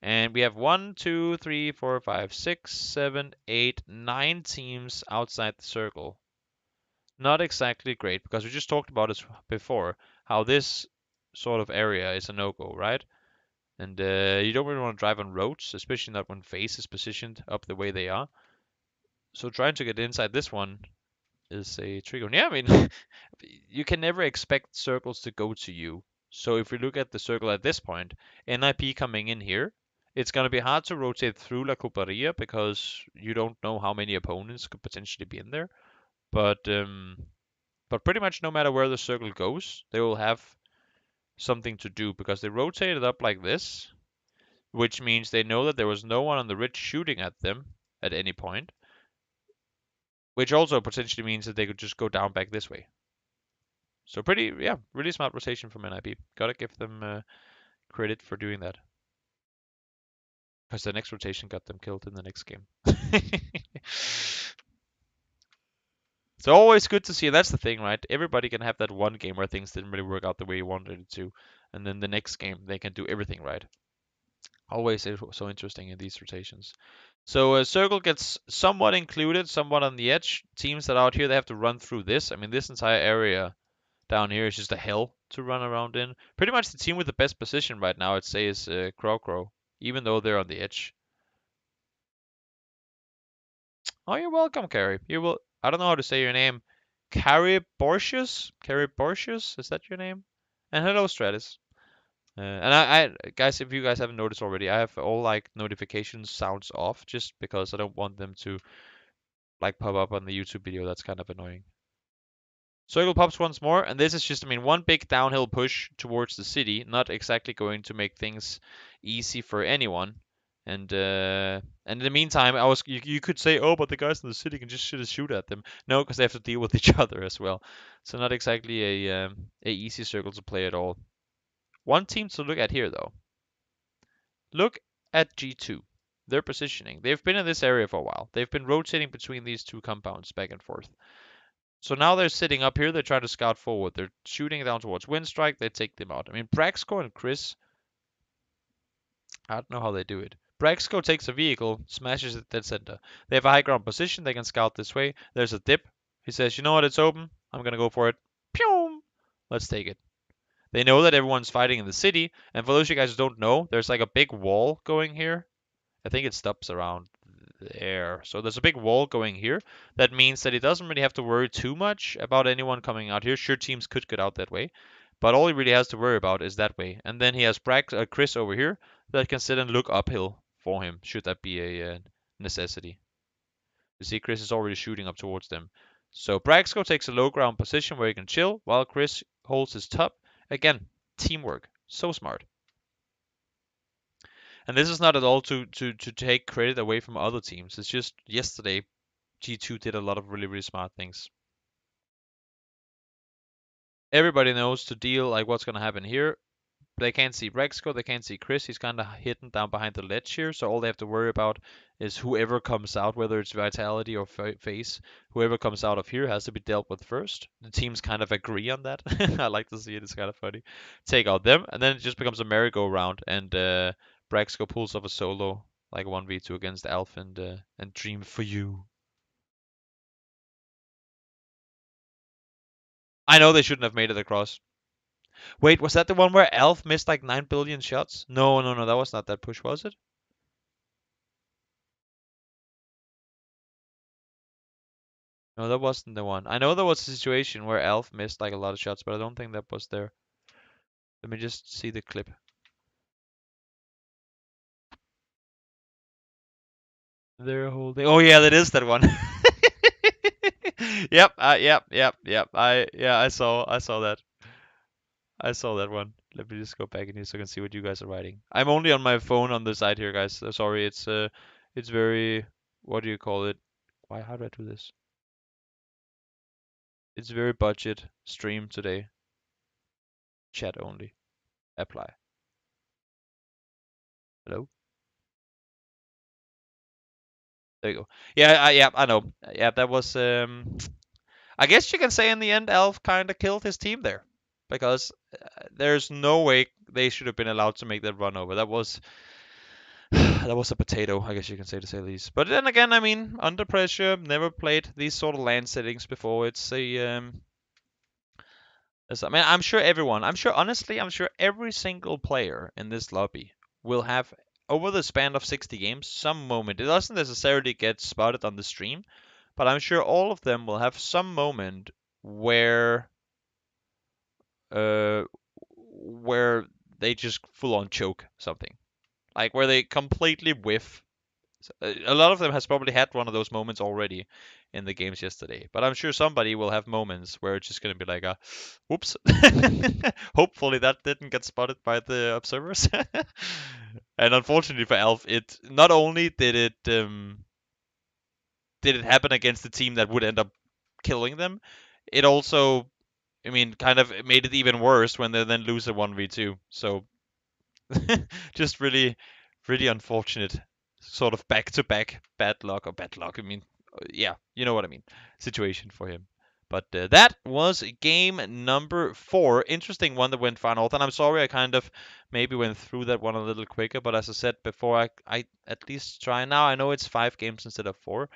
And we have 1, 2, 3, 4, 5, 6, 7, 8, 9 teams outside the circle. Not exactly great because we just talked about it before, how this sort of area is a no-go, right? And you don't really want to drive on roads, especially not when face is positioned up the way they are. So trying to get inside this one is a tricky one. Yeah, I mean, you can never expect circles to go to you. So if we look at the circle at this point, NIP coming in here, it's going to be hard to rotate through La Coparia because you don't know how many opponents could potentially be in there. But pretty much no matter where the circle goes, they will have something to do because they rotate it up like this, which means they know that there was no one on the ridge shooting at them at any point, which also potentially means that they could just go down back this way. So pretty, yeah, really smart rotation from NIP. Gotta give them credit for doing that. Because the next rotation got them killed in the next game. So always good to see. That's the thing, right? Everybody can have that one game where things didn't really work out the way you wanted it to, and then the next game they can do everything right. Always so interesting in these rotations. So a circle gets somewhat included, somewhat on the edge. Teams that are out here, they have to run through this. I mean, this entire area down here is just a hell to run around in. Pretty much the team with the best position right now, I'd say, is Crow Crow, even though they're on the edge. Oh, you're welcome, Carrie. You will. I don't know how to say your name. Carrie Borsius? Carrie Borsius? Is that your name? And hello, Stratus. And guys, if you guys haven't noticed already, I have all like notifications sounds off just because I don't want them to like pop up on the YouTube video. That's kind of annoying. Circle pops once more, and this is just, I mean, one big downhill push towards the city. Not exactly going to make things easy for anyone. And in the meantime, you could say, oh, but the guys in the city can just shoot at them. No, because they have to deal with each other as well. So not exactly a easy circle to play at all. One team to look at here though. Look at G2. Their positioning. They've been in this area for a while. They've been rotating between these two compounds back and forth. So now they're sitting up here. They're trying to scout forward. They're shooting down towards Windstrike. They take them out. I mean, Braxco and Chris, I don't know how they do it. Braxco takes a vehicle, smashes it dead center. They have a high ground position. They can scout this way. There's a dip. He says, you know what? It's open. I'm going to go for it. Pew! Let's take it. They know that everyone's fighting in the city. And for those of you guys who don't know, there's like a big wall going here. I think it stops around there. So there's a big wall going here. That means that he doesn't really have to worry too much about anyone coming out here. Sure, teams could get out that way. But all he really has to worry about is that way. And then he has Chris over here that can sit and look uphill for him, should that be a necessity. You see, Chris is already shooting up towards them. So Braxco takes a low ground position where he can chill, while Chris holds his top. Again, teamwork. So smart. And this is not at all to take credit away from other teams. It's just yesterday, G2 did a lot of really smart things. Everybody knows to deal like what's gonna happen here. They can't see Rexco, they can't see Chris. He's kind of hidden down behind the ledge here, so all they have to worry about is whoever comes out, whether it's Vitality or Face. Whoever comes out of here has to be dealt with first. The teams kind of agree on that. I like to see it. It's kind of funny. Take out them, and then it just becomes a merry-go-round, and Braxco pulls off a solo, like 1v2 against Alf and Dream for you. I know they shouldn't have made it across. Wait, was that the one where Alf missed like 9 billion shots? No, that was not that push, was it? No, that wasn't the one. I know there was a situation where Alf missed like a lot of shots, but I don't think that was there. Let me just see the clip. They're holding. Oh yeah, that is that one. Yep. Yep. I saw that. I saw that one. Let me just go back in here so I can see what you guys are writing. I'm only on my phone on the side here, guys. Sorry, it's very, what do you call it? Why? How do I do this? It's very budget stream today. Chat only. Apply. Hello? There you go. Yeah, I know. Yeah, that was I guess you can say in the end Elf kind of killed his team there because there's no way they should have been allowed to make that run over. That was that was a potato, I guess you can say, to say the least. But then again, I mean, under pressure, never played these sort of land settings before. It's a I mean, I'm sure every single player in this lobby will have, over the span of 60 games, some moment. It doesn't necessarily get spotted on the stream, but I'm sure all of them will have some moment uh, where they just full on choke something, like where they completely whiff. A lot of them has probably had one of those moments already in the games yesterday, but I'm sure somebody will have moments where it's just gonna be like a, whoops. Hopefully that didn't get spotted by the observers. And unfortunately for Alf, it not only did it happen against the team that would end up killing them, it also, I mean, kind of made it even worse when they then lose a 1v2. So just really unfortunate sort of back-to-back bad luck or bad luck. I mean, yeah, you know what I mean. Situation for him. But that was game number 4. Interesting one that went far north. And I'm sorry I kind of maybe went through that one a little quicker. But as I said before, I at least try now. I know it's 5 games instead of 4.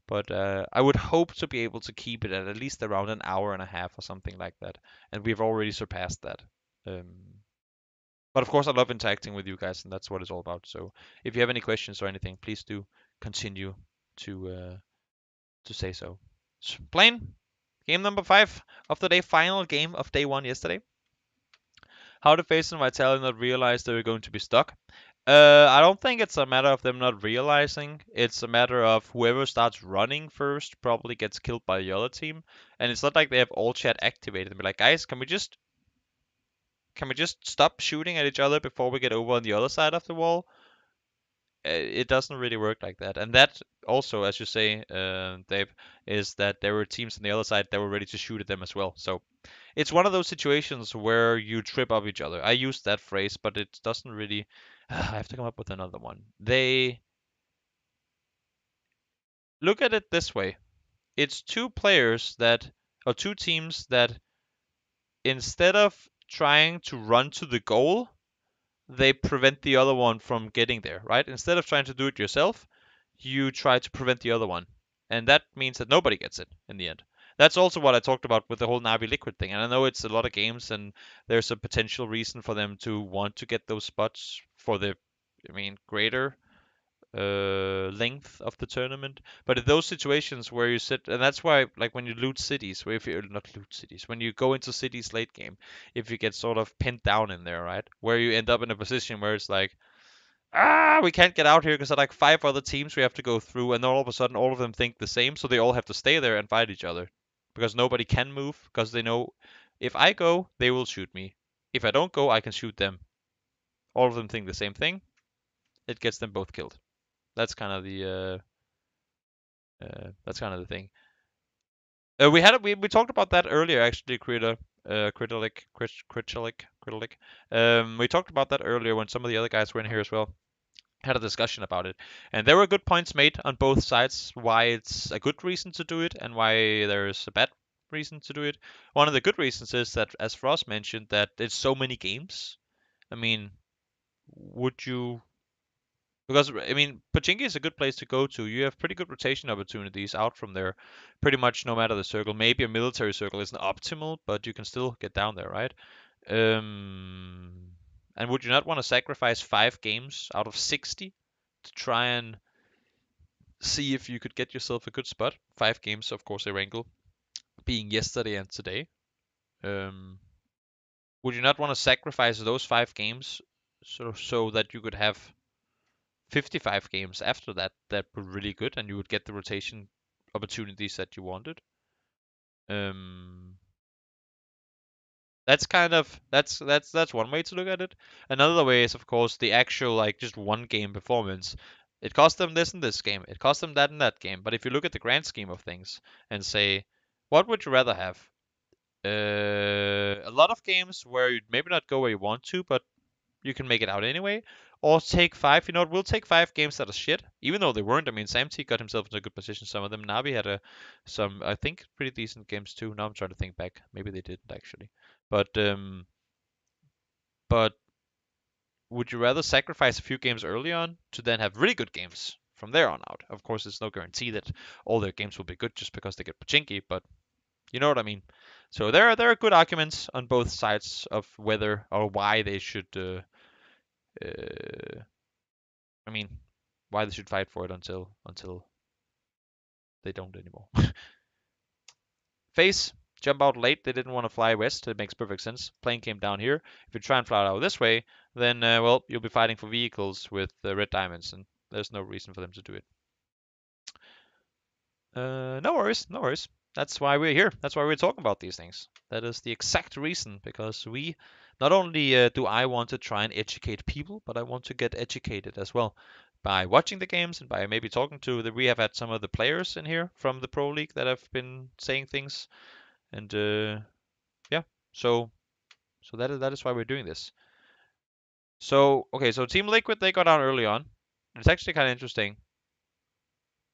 But I would hope to be able to keep it at least around an hour and a half or something like that. And we've already surpassed that. Um, but of course, I love interacting with you guys, and that's what it's all about. So if you have any questions or anything, please do continue to say so. Plain game number 5 of the day, final game of day 1 yesterday. How to face and Vitality not realize they were going to be stuck. I don't think it's a matter of them not realizing. It's a matter of whoever starts running first probably gets killed by the other team. And it's not like they have all chat activated and be like, guys, can we just stop shooting at each other before we get over on the other side of the wall? it doesn't really work like that. And that also, as you say, Dave, is that there were teams on the other side that were ready to shoot at them as well. So it's one of those situations where you trip up each other. I use that phrase, but it doesn't really. I have to come up with another one. They look at it this way. It's two players that, or two teams that, instead of trying to run to the goal, they prevent the other one from getting there, right? Instead of trying to do it yourself, you try to prevent the other one. And that means that nobody gets it in the end. That's also what I talked about with the whole Navi Liquid thing. And I know it's a lot of games and there's a potential reason for them to want to get those spots for the, greater length of the tournament. But in those situations where you sit, and that's why, like when you loot cities, where if you not loot cities, when you go into cities late game, if you get sort of pinned down in there, right, where you end up in a position where it's like, we can't get out here because there are like 5 other teams we have to go through, and then all of a sudden all of them think the same, so they all have to stay there and fight each other because nobody can move because they know if I go, they will shoot me. If I don't go, I can shoot them. All of them think the same thing. It gets them both killed. That's kind of the thing. We talked about that earlier actually, Krita, Kritalik. We talked about that earlier when some of the other guys were in here as well. Had a discussion about it, and there were good points made on both sides why it's a good reason to do it and why there's a bad reason to do it. One of the good reasons is that, as Frost mentioned, that it's so many games. I mean, would you because Pochinki is a good place to go to. You have pretty good rotation opportunities out from there, pretty much no matter the circle. Maybe a military circle isn't optimal, but you can still get down there, right? Um, and would you not want to sacrifice 5 games out of 60 to try and see if you could get yourself a good spot? 5 games, of course, a wrangle, being yesterday and today. Um, would you not want to sacrifice those 5 games so that you could have 55 games after that were really good and you would get the rotation opportunities that you wanted? Um, that's one way to look at it. Another way is of course the actual like just one game performance. It cost them this in this game. It cost them that in that game. But if you look at the grand scheme of things and say, what would you rather have? A lot of games where you'd maybe not go where you want to, but you can make it out anyway. Or take 5. You know what? We'll take 5 games that are shit, even though they weren't. Samty got himself into a good position. Some of them. Navi had some, I think, pretty decent games too. Now I'm trying to think back. Maybe they didn't actually. But would you rather sacrifice a few games early on to then have really good games from there on out? Of course, it's no guarantee that all their games will be good just because they get Pachinki, but you know what I mean. So there are good arguments on both sides of whether or why they should. Uh, I mean, why they should fight for it until they don't anymore. Face jump out late. They didn't want to fly west. It makes perfect sense. Plane came down here. If you try and fly out this way, then well, you'll be fighting for vehicles with red diamonds, and there's no reason for them to do it. No worries, no worries. That's why we're here. That's why we're talking about these things. That is the exact reason, because we not only do I want to try and educate people, but I want to get educated as well by watching the games and by maybe talking to the. We have had some of the players in here from the Pro League that have been saying things, and yeah, so that is why we're doing this. So okay, so Team Liquid, they got down early on. It's actually kind of interesting.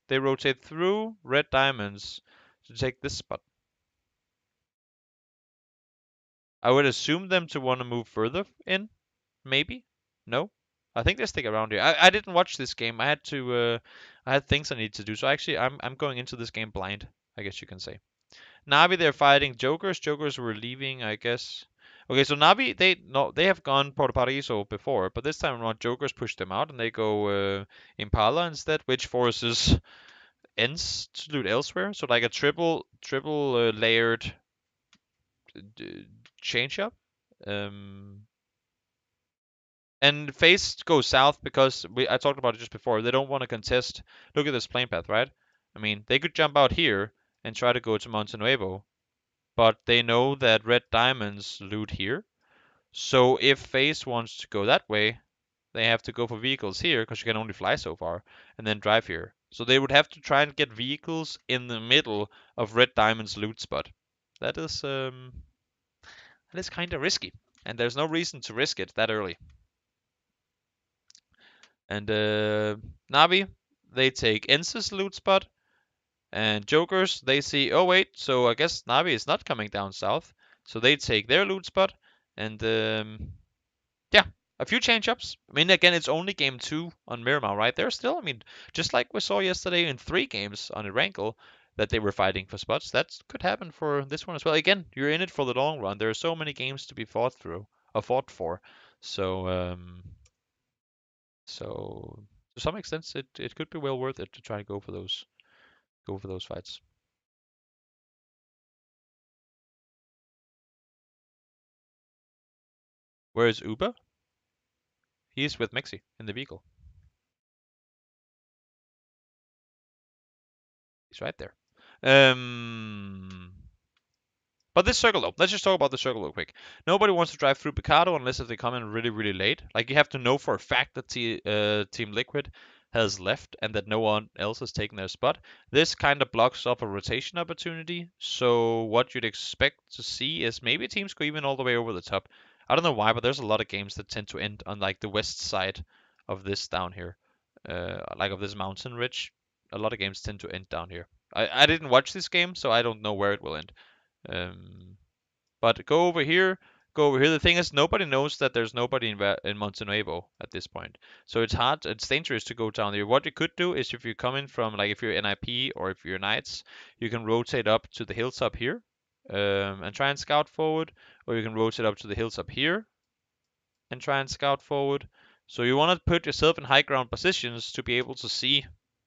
They rotate through red diamonds to take this spot. I would assume them to want to move further in, maybe. No, I think they stick around here. I didn't watch this game. I had things I need to do. So actually, I'm going into this game blind, I guess you can say. Navi, they're fighting Jokers. Jokers were leaving, I guess. Okay, so Navi, they have gone Porto Paraiso before, but this time around Jokers pushed them out and they go Impala instead, which forces ends to loot elsewhere. So like a triple layered change up. Um, and Face goes south because I talked about it just before. They don't want to contest. Look at this plane path, right? They could jump out here and try to go to Monte Nuevo, but they know that red diamonds loot here. So if Face wants to go that way, they have to go for vehicles here because you can only fly so far, and then drive here. So they would have to try and get vehicles in the middle of Red Diamond's loot spot. That is kind of risky, and there's no reason to risk it that early. And Navi, they take Ence's loot spot, and Jokers, they see, oh wait, so I guess Navi is not coming down south, so they take their loot spot, and yeah, a few change-ups. I mean, again, it's only game 2 on Miramar, right? There's still, I mean, just like we saw yesterday in 3 games on Erankle, that they were fighting for spots. That could happen for this one as well. Again, you're in it for the long run. There are so many games to be fought through, or fought for. So to some extent, it could be well worth it to try and go for those fights. Where is Uber? He's with Mexi in the vehicle. He's right there. But this circle though, let's just talk about the circle real quick. Nobody wants to drive through Picado unless if they come in really, really late. Like you have to know for a fact that Team Liquid has left and that no one else has taken their spot. This kind of blocks off a rotation opportunity. So what you'd expect to see is maybe teams go even all the way over the top. I don't know why, but there's a lot of games that tend to end on like the west side of this down here, like of this mountain ridge. A lot of games tend to end down here. I didn't watch this game, so I don't know where it will end. Um, but go over here, go over here. The thing is, nobody knows that there's nobody in Montenuevo at this point. So it's hard, it's dangerous to go down there. What you could do is if you come in from, like if you're NIP or if you're Knights, you can rotate up to the hilltop here and try and scout forward. Or you can rotate up to the hilltop here and try and scout forward. So you want to put yourself in high ground positions to be able to see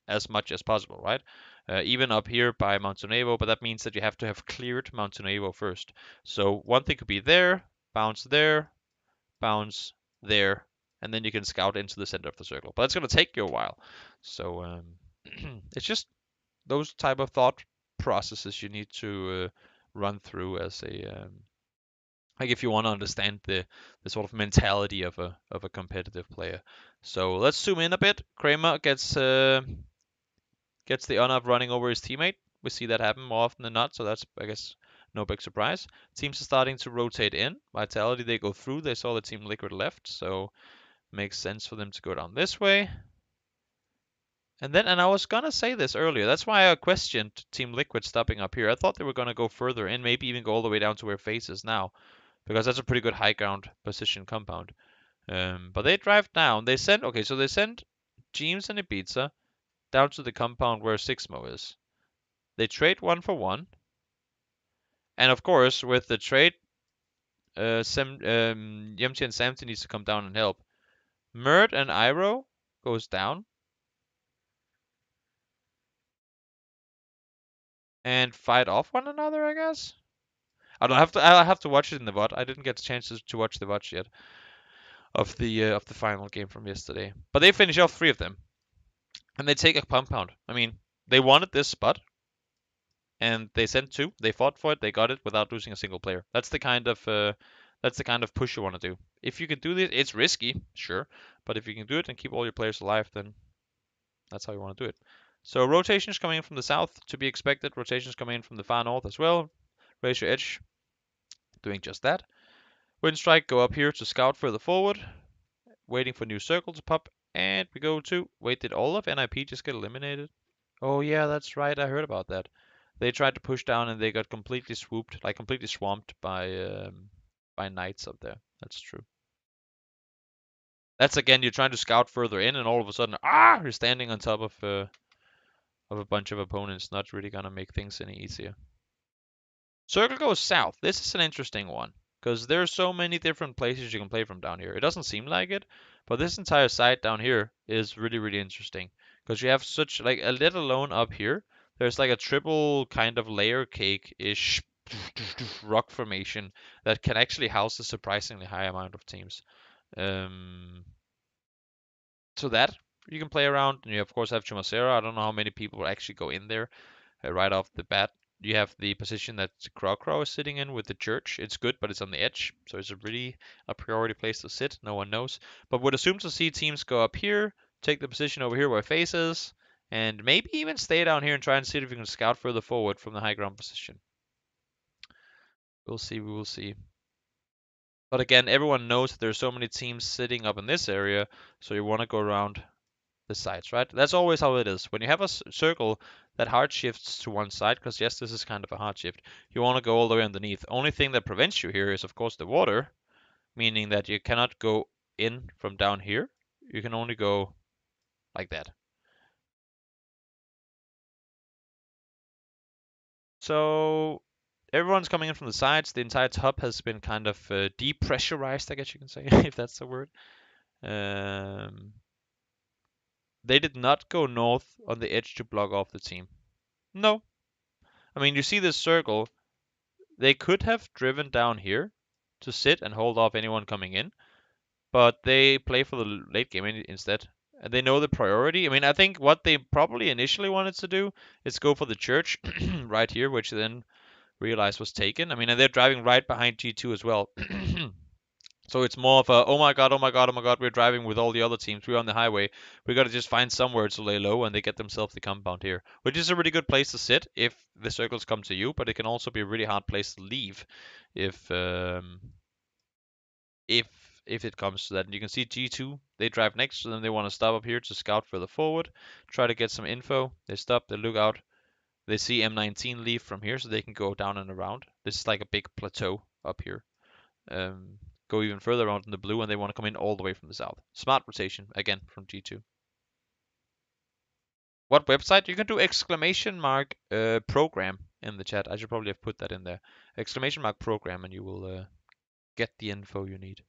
as much as possible, right? Even up here by Montenuevo, but that means that you have to have cleared Montenuevo first. So one thing could be there, bounce there, bounce there, and then you can scout into the center of the circle. But it's going to take you a while. So it's just those type of thought processes you need to run through as a like if you want to understand the sort of mentality of a competitive player. So let's zoom in a bit. Kramer gets the honor of running over his teammate. We see that happen more often than not, so that's, I guess, no big surprise. Teams are starting to rotate in. Vitality, they go through. They saw the Team Liquid left, so makes sense for them to go down this way. And I was gonna say this earlier. That's why I questioned Team Liquid stopping up here. I thought they were gonna go further in, maybe even go all the way down to where FaZe is now, because that's a pretty good high ground position compound. But they drive down. They send James and Ibiza down to the compound where Sixmo is. They trade 1-for-1. And of course, with the trade, Yemchi and Samson needs to come down and help. Mert and Iroh goes down and fight off one another, I guess. I'll have to watch it in the VOD. I didn't get a chance to watch the VOD yet of the final game from yesterday. But they finish off 3 of them. And they take a compound. I mean, they wanted this spot, and they sent 2. They fought for it. They got it without losing a single player. That's the kind of push you want to do. If you can do this, it's risky, sure, but if you can do it and keep all your players alive, then that's how you want to do it. So rotations coming in from the south to be expected. Rotations coming in from the far north as well. Raise your edge, doing just that. Wind strike go up here to scout further forward, waiting for new circle to pop. And we go to, wait, did all of NIP just get eliminated? Oh yeah, that's right, I heard about that. They tried to push down and they got completely swooped, like completely swamped by knights up there. That's true. That's again, you're trying to scout further in, and all of a sudden, you're standing on top of a bunch of opponents. Not really gonna make things any easier. Circle goes south. This is an interesting one because there's so many different places you can play from down here. It doesn't seem like it, but this entire side down here is really, really interesting because you have such like a let alone up here. There's like a triple kind of layer cake-ish rock formation that can actually house a surprisingly high amount of teams. Um, so that you can play around. And you of course have Chumacera. I don't know how many people will actually go in there right off the bat. you have the position that Crow is sitting in with the church. It's good, but it's on the edge, so it's a priority place to sit. No one knows. But would assume to see teams go up here, take the position over here where Face is, and maybe even stay down here and try and see if we can scout further forward from the high ground position. We'll see, we will see. But again, everyone knows that there's so many teams sitting up in this area, so you want to go around the sides, right? That's always how it is. When you have a circle that hard shifts to one side, because yes, this is kind of a hard shift, you want to go all the way underneath. Only thing that prevents you here is, of course, the water, meaning that you cannot go in from down here. You can only go like that. So everyone's coming in from the sides. The entire top has been kind of depressurized, I guess you can say, if that's the word. Um, they did not go north on the edge to block off the team. No. I mean, you see this circle. They could have driven down here to sit and hold off anyone coming in, but they play for the late game instead. And they know the priority. I mean, I think what they probably initially wanted to do is go for the church right here, which then realized was taken. I mean, and they're driving right behind G2 as well. So it's more of a, oh my god, oh my god, oh my god, we're driving with all the other teams. We're on the highway. We got to just find somewhere to lay low, and they get themselves the compound here, which is a really good place to sit if the circles come to you, but it can also be a really hard place to leave if um, if if it comes to that. And you can see G2, they drive next to them. They want to stop up here to scout further forward, try to get some info. They stop, they look out. They see M19 leave from here, so they can go down and around. This is like a big plateau up here. Go even further around in the blue, and they want to come in all the way from the south. Smart rotation, again, from G2. What website? You can do exclamation mark program in the chat. I should probably have put that in there. Exclamation mark program, and you will get the info you need.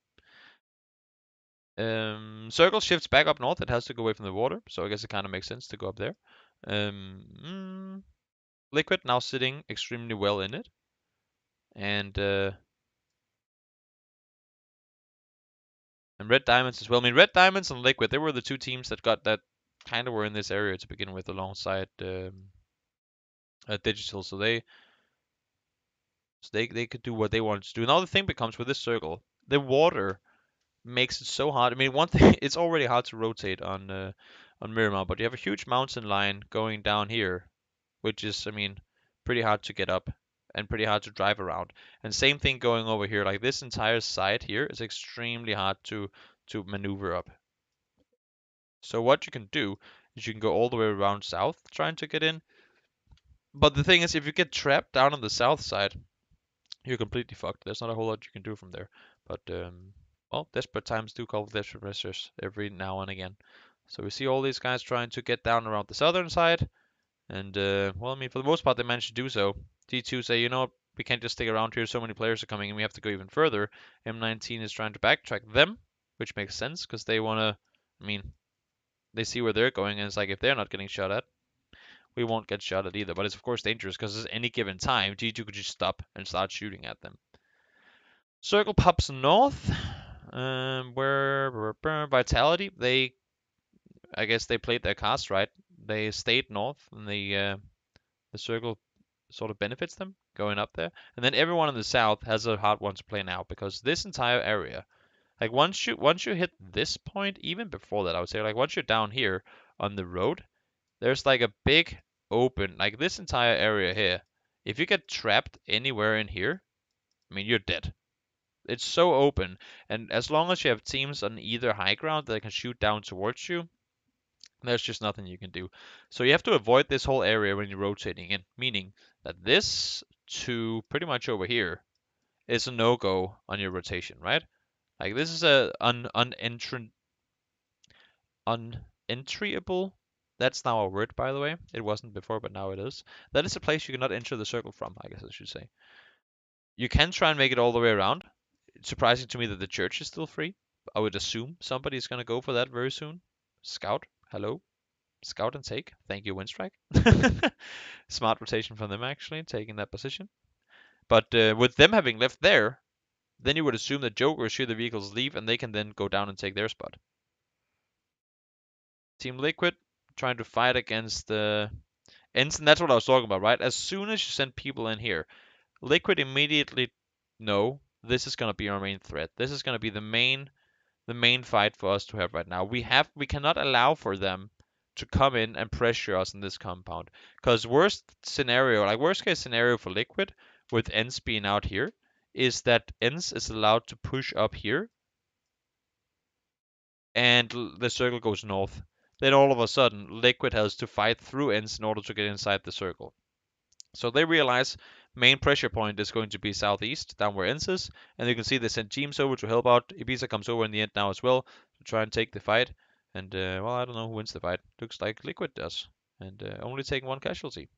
Circle shifts back up north. It has to go away from the water, so I guess it kind of makes sense to go up there. Liquid now sitting extremely well in it. And Red Diamonds as well. I mean, Red Diamonds and Liquid, they were the two teams that kind of were in this area to begin with, alongside Digital. So they could do what they wanted to do. Now the thing becomes with this circle, the water makes it so hard. I mean, one thing, it's already hard to rotate on Miramar, but you have a huge mountain line going down here, which is, I mean, pretty hard to get up and pretty hard to drive around. And same thing going over here. Like this entire side here is extremely hard to maneuver up. So what you can do is you can go all the way around south trying to get in. But the thing is, if you get trapped down on the south side, you're completely fucked. There's not a whole lot you can do from there. But well, desperate times do call for desperate measures every now and again. So we see all these guys trying to get down around the southern side. And well, I mean, for the most part, they managed to do so. T2 say, you know what, we can't just stick around here. So many players are coming, and we have to go even further. M19 is trying to backtrack them, which makes sense because they want to. I mean, they see where they're going, and it's like if they're not getting shot at, we won't get shot at either. But it's of course dangerous because at any given time, G2 could just stop and start shooting at them. Circle pops north, where Vitality, I guess they played their cards right. They stayed north, and the circle sort of benefits them going up there. And then everyone in the south has a hard one to play now because this entire area, like once you hit this point, even before that, I would say, like once you're down here on the road, there's like a big open, like this entire area here. If you get trapped anywhere in here, I mean, you're dead. It's so open, and as long as you have teams on either high ground that can shoot down towards you, there's just nothing you can do. So you have to avoid this whole area when you're rotating in, meaning that this to pretty much over here is a no-go on your rotation, right? Like this is a unentryable. That's now a word, by the way. It wasn't before, but now it is. That is a place you cannot enter the circle from, I guess I should say. You can try and make it all the way around. It's surprising to me that the church is still free. I would assume somebody's going to go for that very soon. Scout, hello. Scout and take. Thank you, Windstrike. Smart rotation from them, actually, taking that position. But with them having left there, then you would assume that Joker shoot the vehicles leave, and they can then go down and take their spot. Team Liquid trying to fight against And that's what I was talking about, right? As soon as you send people in here, Liquid immediately know this is going to be our main threat. This is going to be the main fight for us to have right now. We cannot allow for them to come in and pressure us in this compound. Because worst case scenario for Liquid, with Ens being out here, is that Ens is allowed to push up here, and the circle goes north. Then all of a sudden, Liquid has to fight through Ens in order to get inside the circle. So they realize main pressure point is going to be southeast, down where Ens is, and you can see they sent teams over to help out. Ibiza comes over in the end now as well to try and take the fight. And well, I don't know who wins the fight. Looks like Liquid does, and only taking one casualty.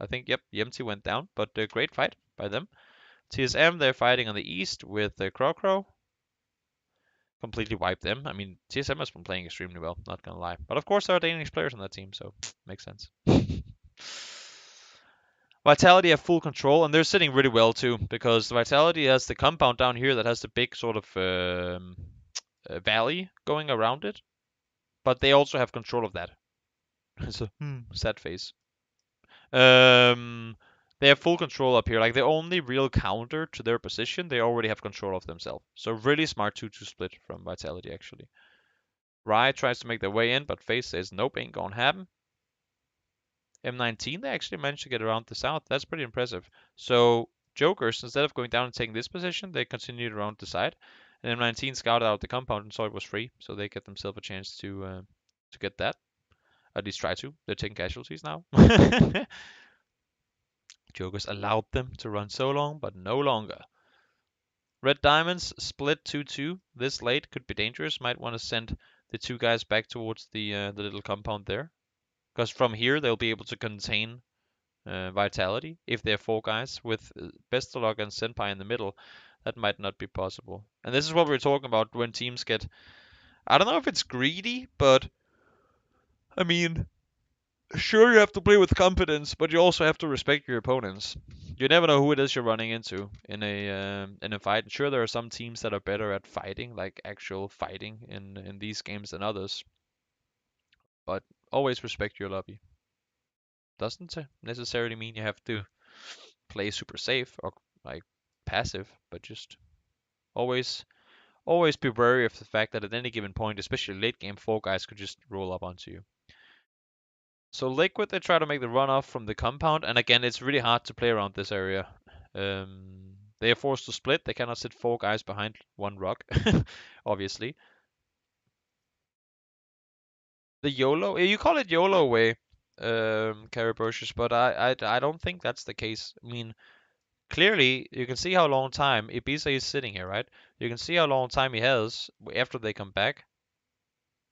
I think yep, Yemti went down, but great fight by them. TSM they're fighting on the east with Crow. Completely wiped them. I mean, TSM has been playing extremely well, not gonna lie. But of course there are Danish players on that team, so makes sense. Vitality have full control, and they're sitting really well too, because Vitality has the compound down here that has the big sort of valley going around it, but they also have control of that. So, sad face. They have full control up here. Like the only real counter to their position, they already have control of themselves. So really smart 2-2 split from Vitality actually. Riot tries to make their way in, but FaZe says nope, ain't gonna happen. M19, they actually managed to get around the south. That's pretty impressive. So Jokers, instead of going down and taking this position, they continued around the side. And M19 scouted out the compound and saw it was free, so they get themselves a chance to get that. At least try to. They're taking casualties now. Jokers allowed them to run so long, but no longer. Red Diamonds split 2-2 this late. Could be dangerous. Might want to send the two guys back towards the little compound there. Because from here, they'll be able to contain Vitality. If they're four guys with Bestelog and Senpai in the middle, that might not be possible. And this is what we're talking about when teams get... I don't know if it's greedy, but... I mean, sure, you have to play with confidence, but you also have to respect your opponents. You never know who it is you're running into in a fight. Sure, there are some teams that are better at fighting, like actual fighting in these games than others, but always respect your lobby. Doesn't necessarily mean you have to play super safe or like passive, but just always always be wary of the fact that at any given point, especially late game, four guys could just roll up onto you. So Liquid, they try to make the runoff from the compound, and again, it's really hard to play around this area. They are forced to split. They cannot sit four guys behind one rock, obviously. The YOLO, you call it YOLO way, Carabrocious, but I don't think that's the case. I mean, clearly, you can see how long time Ibiza is sitting here, right? You can see how long time he has after they come back.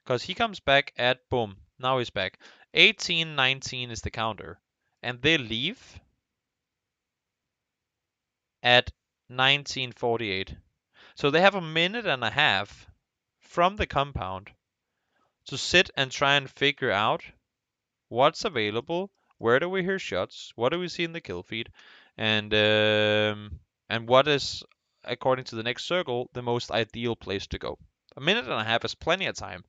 Because he comes back at, boom, now he's back. 18:19 is the counter. And they leave at 19:48. So they have a minute and a half from the compound to sit and try and figure out what's available, where do we hear shots, what do we see in the kill feed, and what is, according to the next circle, the most ideal place to go. A minute and a half is plenty of time.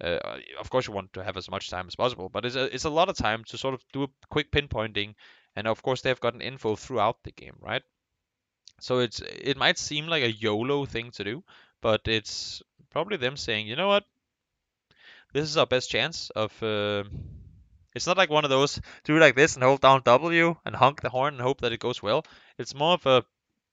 Of course, you want to have as much time as possible, but it's a lot of time to sort of do a quick pinpointing, and of course, they've gotten info throughout the game, right? So it might seem like a YOLO thing to do, but it's probably them saying, you know what, this is our best chance of. It's not like one of those do like this and hold down W and honk the horn and hope that it goes well. It's more of a,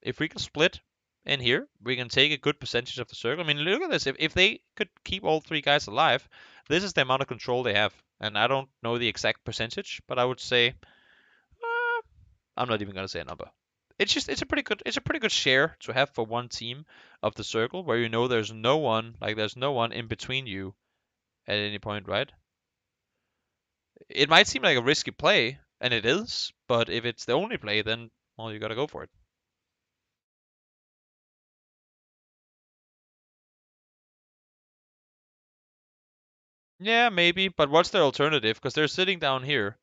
if we can split in here, we can take a good percentage of the circle. I mean, look at this. If they could keep all three guys alive, this is the amount of control they have. And I don't know the exact percentage, but I would say, I'm not even gonna say a number. It's a pretty good share to have for one team of the circle where you know there's no one in between you at any point, right? It might seem like a risky play, and it is, but if it's the only play, then well, you gotta go for it. Yeah, maybe, but what's their alternative? Because they're sitting down here.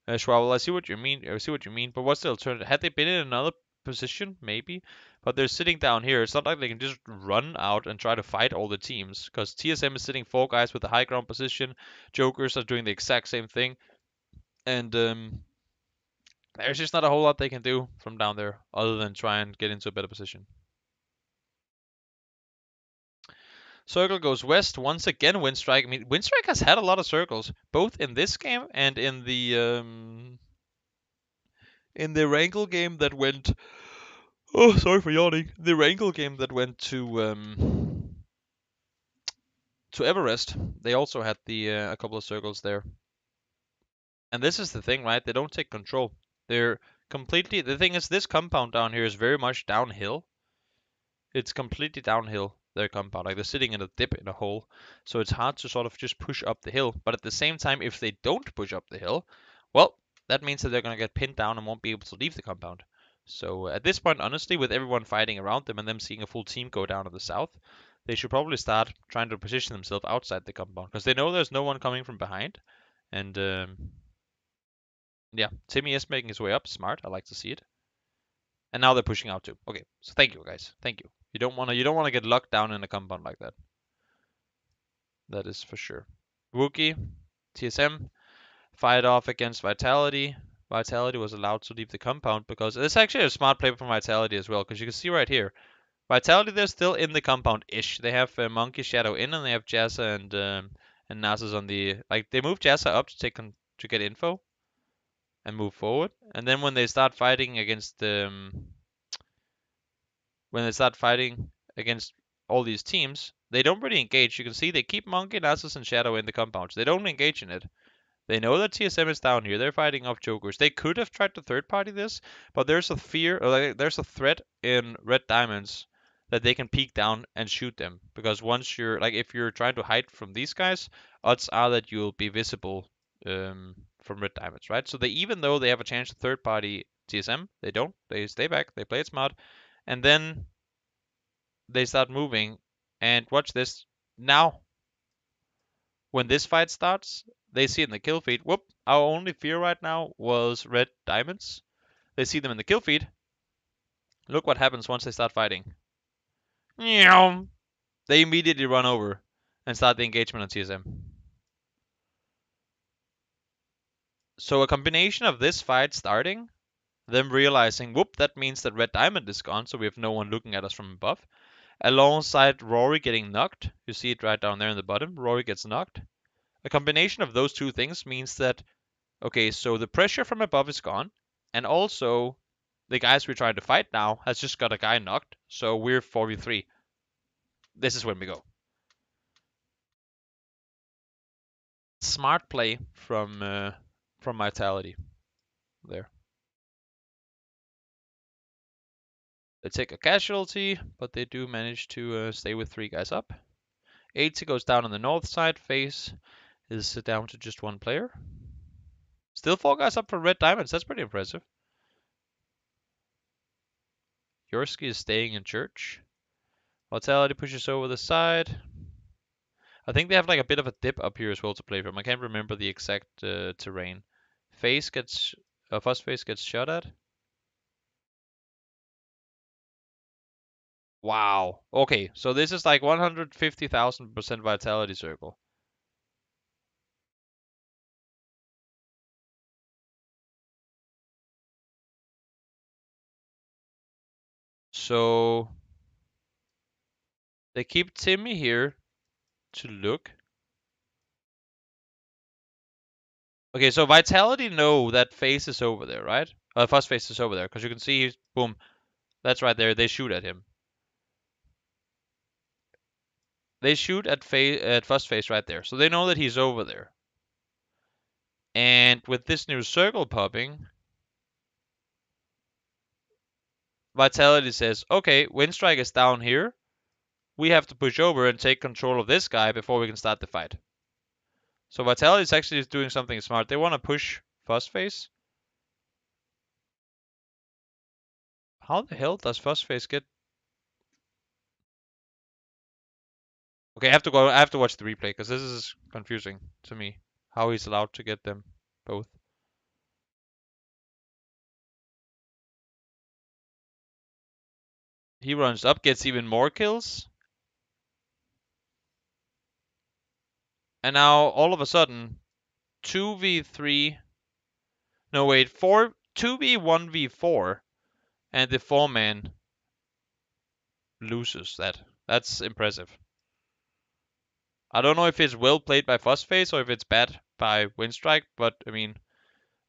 Schwabel, I see what you mean. I see what you mean, but what's the alternative? Had they been in another position, maybe, but they're sitting down here. It's not like they can just run out and try to fight all the teams. Because TSM is sitting four guys with a high ground position. Jokers are doing the exact same thing. And there's just not a whole lot they can do from down there other than try and get into a better position. Circle goes west once again. Windstrike. I mean, Windstrike has had a lot of circles, both in this game and in the Wrangle game that went. Oh, sorry for yawning. The Wrangle game that went to Everest. They also had the a couple of circles there. And this is the thing, right? They don't take control. They're completely. The thing is, this compound down here is very much downhill. It's completely downhill, their compound. Like they're sitting in a dip in a hole. So it's hard to sort of just push up the hill. But at the same time, if they don't push up the hill, well, that means that they're going to get pinned down and won't be able to leave the compound. So at this point, honestly, with everyone fighting around them and them seeing a full team go down to the south, they should probably start trying to position themselves outside the compound because they know there's no one coming from behind. And yeah, Timmy is making his way up. Smart. I like to see it. And now they're pushing out too. Okay, so thank you guys. Thank you. You don't wanna get locked down in a compound like that. That is for sure. Wookie, TSM, fight off against Vitality. Vitality was allowed to leave the compound because it's actually a smart play from Vitality as well, because you can see right here, Vitality they're still in the compound-ish. They have Monkey Shadow in, and they have Jazza and Nasus on the like. They move Jazza up to get info and move forward, and then when they start fighting against all these teams, they don't really engage. You can see they keep Monkey, Nasus, and Shadow in the compounds. They don't engage in it. They know that TSM is down here. They're fighting off Jokers. They could have tried to third party this, but there's a fear, or like, there's a threat in Red Diamonds that they can peek down and shoot them. Because once you're like, if you're trying to hide from these guys, odds are that you'll be visible from Red Diamonds, right? So they, even though they have a chance to third party TSM, they don't. They stay back. They play it smart, and then they start moving. And watch this now. When this fight starts, they see it in the kill feed. Whoop! Our only fear right now was red diamonds. They see them in the kill feed. Look what happens once they start fighting. They immediately run over and start the engagement on TSM. So a combination of this fight starting, them realizing, whoop, that means that red diamond is gone, so we have no one looking at us from above. Alongside Rory getting knocked, you see it right down there in the bottom. Rory gets knocked. A combination of those two things means that, okay, so the pressure from above is gone, and also the guys we're trying to fight now has just got a guy knocked, so we're 4v3. This is when we go. Smart play from Vitality there. They take a casualty, but they do manage to stay with 3 guys up. 80 goes down on the north side. FaZe is down to just 1 player. Still 4 guys up for Red Diamonds. That's pretty impressive. Yorski is staying in church. Vitality pushes over the side. I think they have like a bit of a dip up here as well to play from. I can't remember the exact terrain. FaZe gets, first FaZe gets shot at. Wow. Okay, so this is like 150,000% vitality circle. So they keep Timmy here to look. Okay, so Vitality know that FaZe is over there, right? First FaZe is over there, because you can see, boom, that's right there. They shoot at him. They shoot at first FaZe right there, so they know that he's over there. And with this new circle popping, Vitality says, okay, Windstrike is down here. We have to push over and take control of this guy before we can start the fight. So Vitality is actually doing something smart. They want to push first FaZe. How the hell does first FaZe get? Okay, I have to watch the replay because this is confusing to me. How he's allowed to get them both. He runs up, gets even more kills. And now all of a sudden, 2v3 No, wait. 2v1v4, and the 4-man loses that. That's impressive. I don't know if it's well played by Fuzzface or if it's bad by Winstrike, but I mean,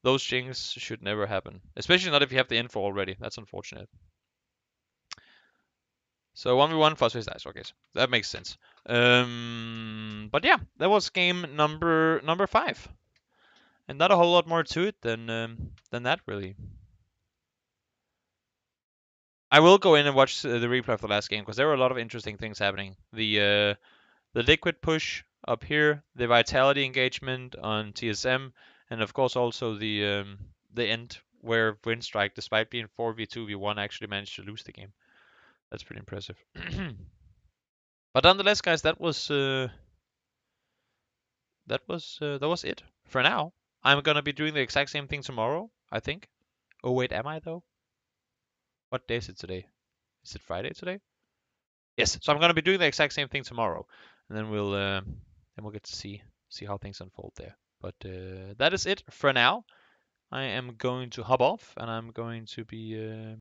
those things should never happen. Especially not if you have the info already. That's unfortunate. So 1v1 Fuzzface dies. Okay, so that makes sense. But yeah, that was game number 5. And not a whole lot more to it than that, really. I will go in and watch the replay of the last game because there were a lot of interesting things happening. The liquid push up here, the vitality engagement on TSM, and of course also the end where Winstrike, despite being 4v2v1, actually managed to lose the game. That's pretty impressive. But nonetheless, guys, that was it for now. I'm gonna be doing the exact same thing tomorrow, I think. Oh wait, am I though? What day is it today? Is it Friday today? Yes. So I'm gonna be doing the exact same thing tomorrow, and then we'll get to see how things unfold there. But that is it for now. I am going to hop off, and I'm going to be